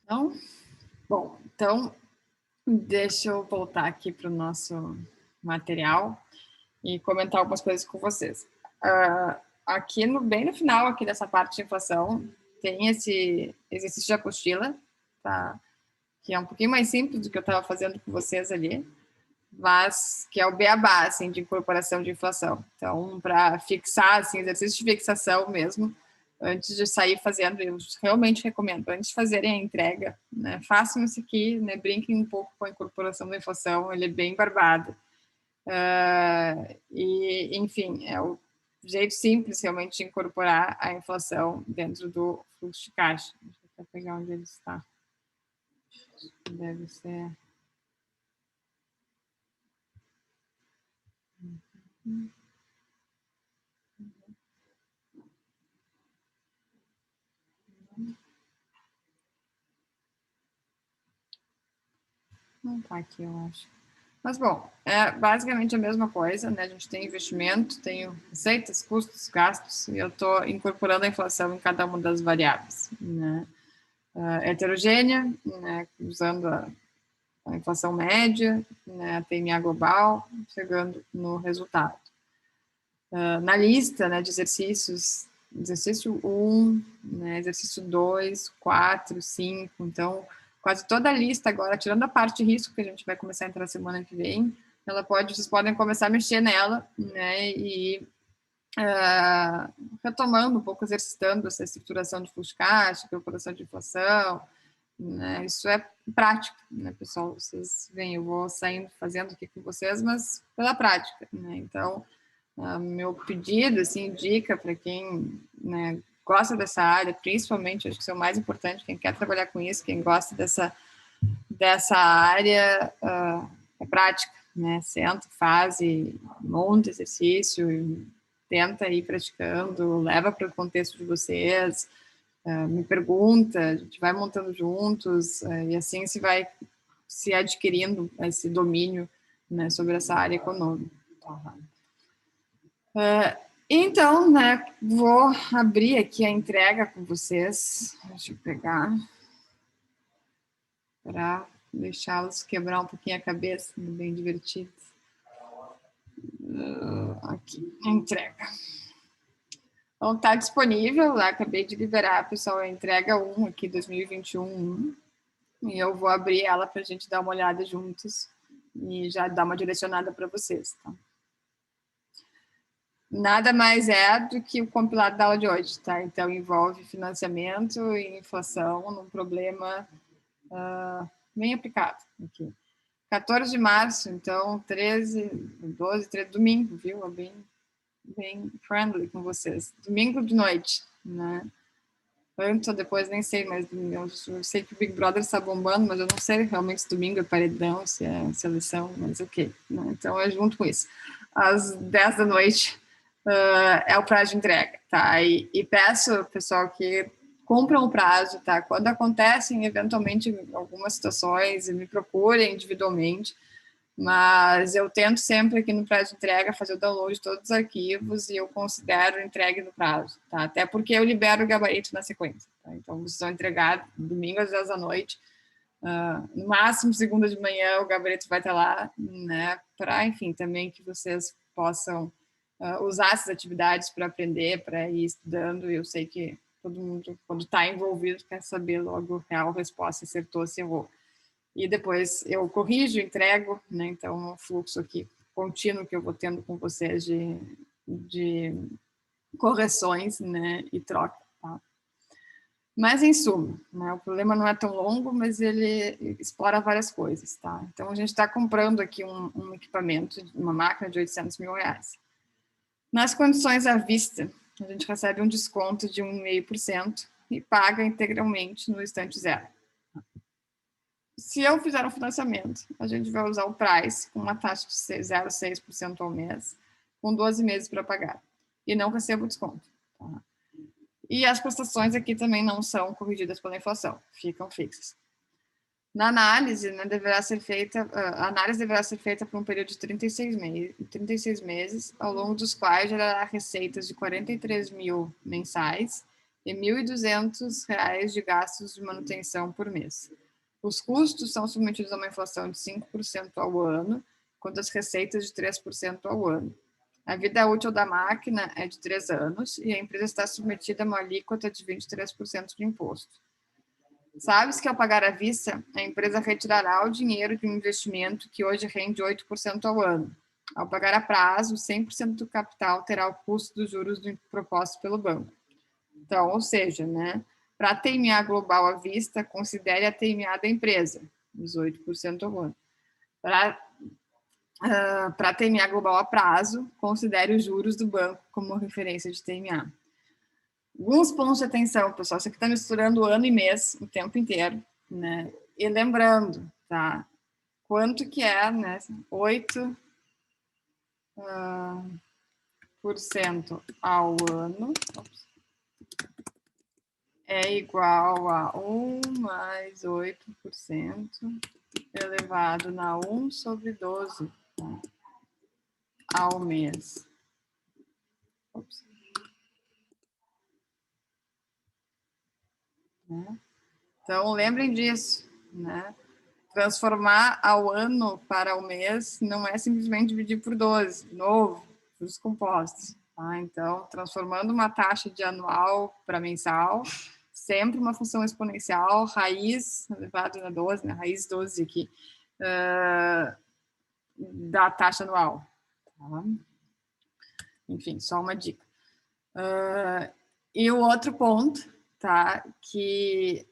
[SPEAKER 1] Não? Bom, então deixa eu voltar aqui para o nosso material e comentar algumas coisas com vocês. Aqui bem no final aqui dessa parte de inflação tem esse exercício de apostila, tá? Que é um pouquinho mais simples do que eu estava fazendo com vocês ali, mas que é o beabá, assim, de incorporação de inflação. Então, para fixar, assim, exercício de fixação mesmo, antes de sair fazendo, eu realmente recomendo, antes de fazerem a entrega, né, façam isso aqui, né, brinquem um pouco com a incorporação da inflação, ele é bem barbado. E, enfim, é o jeito simples, realmente, de incorporar a inflação dentro do fluxo de caixa. Deixa eu até pegar onde ele está. Deve ser... Não está aqui, eu acho. Mas, bom, é basicamente a mesma coisa, né? A gente tem investimento, tem receitas, custos, gastos, e eu estou incorporando a inflação em cada uma das variáveis, né? Heterogênea, né? Usando a inflação média, né? A TMA global, chegando no resultado. Na lista, né, de exercícios, exercício 1, né, exercício 2, 4, 5, então, quase toda a lista agora, tirando a parte de risco, que a gente vai começar a entrar na semana que vem, vocês podem começar a mexer nela, né, e retomando um pouco, exercitando essa estruturação de fluxo de caixa, calculação de inflação, né, isso é prático, né, pessoal, vocês veem, eu vou saindo, fazendo aqui com vocês, mas pela prática, né, então, meu pedido, assim, dica para quem, né, gosta dessa área, principalmente, acho que isso é o mais importante, quem quer trabalhar com isso, quem gosta dessa área, é prática, né, senta, faz, monta exercício, tenta ir praticando, leva para o contexto de vocês, me pergunta, a gente vai montando juntos, e assim se vai se adquirindo esse domínio, né, sobre essa área econômica. Então, né, vou abrir aqui a entrega com vocês. Deixa eu pegar para deixá-los quebrar um pouquinho a cabeça, bem divertido. Aqui, a entrega. Então, está disponível, lá, acabei de liberar, pessoal, a entrega 1 aqui, 2021, e eu vou abrir ela para a gente dar uma olhada juntos e já dar uma direcionada para vocês, tá? Nada mais é do que o compilado da aula de hoje, tá? Então, envolve financiamento e inflação num problema bem aplicado aqui. 14 de março, então, 13, 12, 13, domingo, viu? É bem friendly com vocês. Domingo de noite, né? Antes ou depois, nem sei, mas eu sei que o Big Brother está bombando, mas eu não sei realmente se domingo é paredão, se é seleção, mas ok. Né? Então, é junto com isso. Às 10 da noite, é o prazo de entrega, tá? E peço, pessoal, que cumpram o prazo, tá? Quando acontecem, eventualmente, algumas situações, me procurem individualmente, mas eu tento sempre aqui no prazo de entrega fazer o download de todos os arquivos e eu considero entregue no prazo, tá? Até porque eu libero o gabarito na sequência, tá? Então, vocês vão entregar domingo às 10 da noite, no máximo segunda de manhã o gabarito vai estar lá, né? Para, enfim, também que vocês possam usar essas atividades para aprender, para ir estudando. Eu sei que todo mundo, quando está envolvido, quer saber logo a real resposta, acertou, se errou. E depois eu corrijo, entrego, né? Então, o fluxo aqui contínuo que eu vou tendo com vocês de correções, né? E troca, tá? Mas, em suma, né, o problema não é tão longo, mas ele explora várias coisas, tá? Então, a gente está comprando aqui um equipamento, uma máquina de 800 mil reais. Nas condições à vista, a gente recebe um desconto de 1,5% e paga integralmente no instante zero. Se eu fizer um financiamento, a gente vai usar o price com uma taxa de 0,6% ao mês, com 12 meses para pagar. E não recebo desconto. Tá? E as prestações aqui também não são corrigidas pela inflação, ficam fixas. Na análise, né, a análise deverá ser feita por um período de 36 meses, ao longo dos quais gerará receitas de 43 mil mensais e R$ 1.200 de gastos de manutenção por mês. Os custos são submetidos a uma inflação de 5% ao ano, enquanto as receitas de 3% ao ano. A vida útil da máquina é de 3 anos e a empresa está submetida a uma alíquota de 23% de imposto. Sabes que ao pagar à vista, a empresa retirará o dinheiro de um investimento que hoje rende 8% ao ano. Ao pagar a prazo, 100% do capital terá o custo dos juros propostos pelo banco. Então, ou seja, né, para a TMA global à vista, considere a TMA da empresa, 18% ao ano. Para a TMA global a prazo, considere os juros do banco como referência de TMA. Alguns pontos de atenção, pessoal. Isso aqui está misturando ano e mês o tempo inteiro, né? E lembrando, tá? Quanto que é, né? 8% ao ano é igual a 1 mais 8% elevado na 1 sobre 12, tá? Ao mês. Então, lembrem disso, né? Transformar ao ano para o mês não é simplesmente dividir por 12, de novo, juros compostos. Tá? Então, transformando uma taxa de anual para mensal, sempre uma função exponencial, raiz elevado na 12, né? Raiz 12 aqui, da taxa anual. Tá? Enfim, só uma dica. E o outro ponto, tá? Que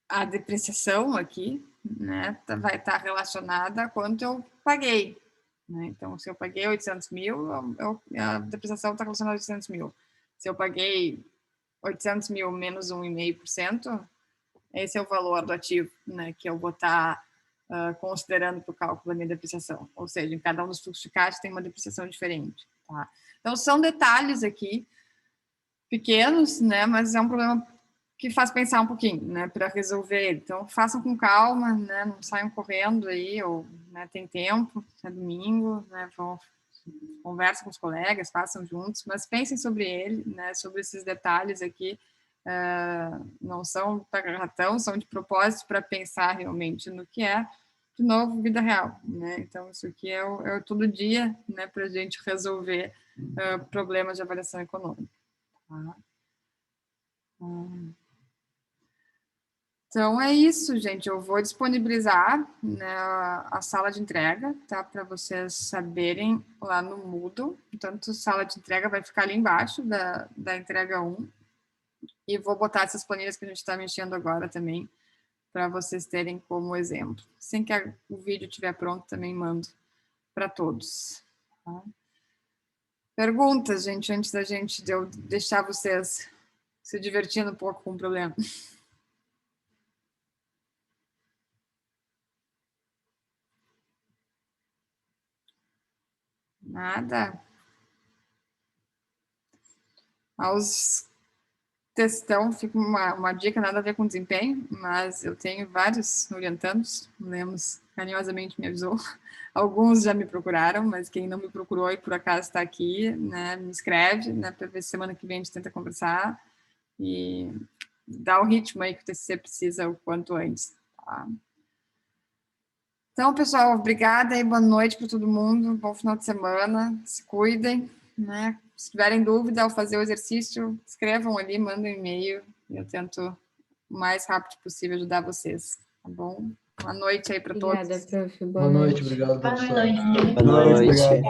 [SPEAKER 1] a depreciação aqui, né, vai estar relacionada a quanto eu paguei. Né? Então, se eu paguei 800 mil, a depreciação está relacionada a 800 mil. Se eu paguei 800 mil menos 1,5%, esse é o valor do ativo, né, que eu vou estar considerando para o cálculo da minha depreciação. Ou seja, em cada um dos fluxos de caixa tem uma depreciação diferente. Tá? Então, são detalhes aqui pequenos, né, mas é um problema que faz pensar um pouquinho, né, para resolver. Então, façam com calma, né, não saiam correndo aí, ou né, tem tempo, é domingo, né, conversem com os colegas, façam juntos, mas pensem sobre ele, né, sobre esses detalhes aqui. Não são tagarratão, são de propósito para pensar realmente no que é, de novo, vida real, né? Então, isso aqui é o todo dia, né, para a gente resolver problemas de avaliação econômica. Tá? Então, é isso, gente. Eu vou disponibilizar, né, a sala de entrega, tá? Para vocês saberem lá no Moodle. Tanto a sala de entrega vai ficar ali embaixo da entrega 1. E vou botar essas planilhas que a gente está mexendo agora também, para vocês terem como exemplo. Assim que o vídeo estiver pronto, também mando para todos. Tá? Perguntas, gente, antes de eu deixar vocês se divertindo um pouco com o problema. Nada? Aos textão, fica uma dica, nada a ver com desempenho, mas eu tenho vários orientandos, o Lemos carinhosamente me avisou. Alguns já me procuraram, mas quem não me procurou e por acaso está aqui, né, me escreve, né, para ver se semana que vem a gente tenta conversar e dar o ritmo aí que o TCC precisa o quanto antes. Tá? Então, pessoal, obrigada e boa noite para todo mundo, bom final de semana, se cuidem, né? Se tiverem dúvida ao fazer o exercício, escrevam ali, mandem um e-mail e eu tento o mais rápido possível ajudar vocês, tá bom? Boa noite aí para todos.
[SPEAKER 3] Obrigada, prof.
[SPEAKER 5] Boa noite, obrigado, professor.
[SPEAKER 2] Boa noite.
[SPEAKER 9] Boa noite.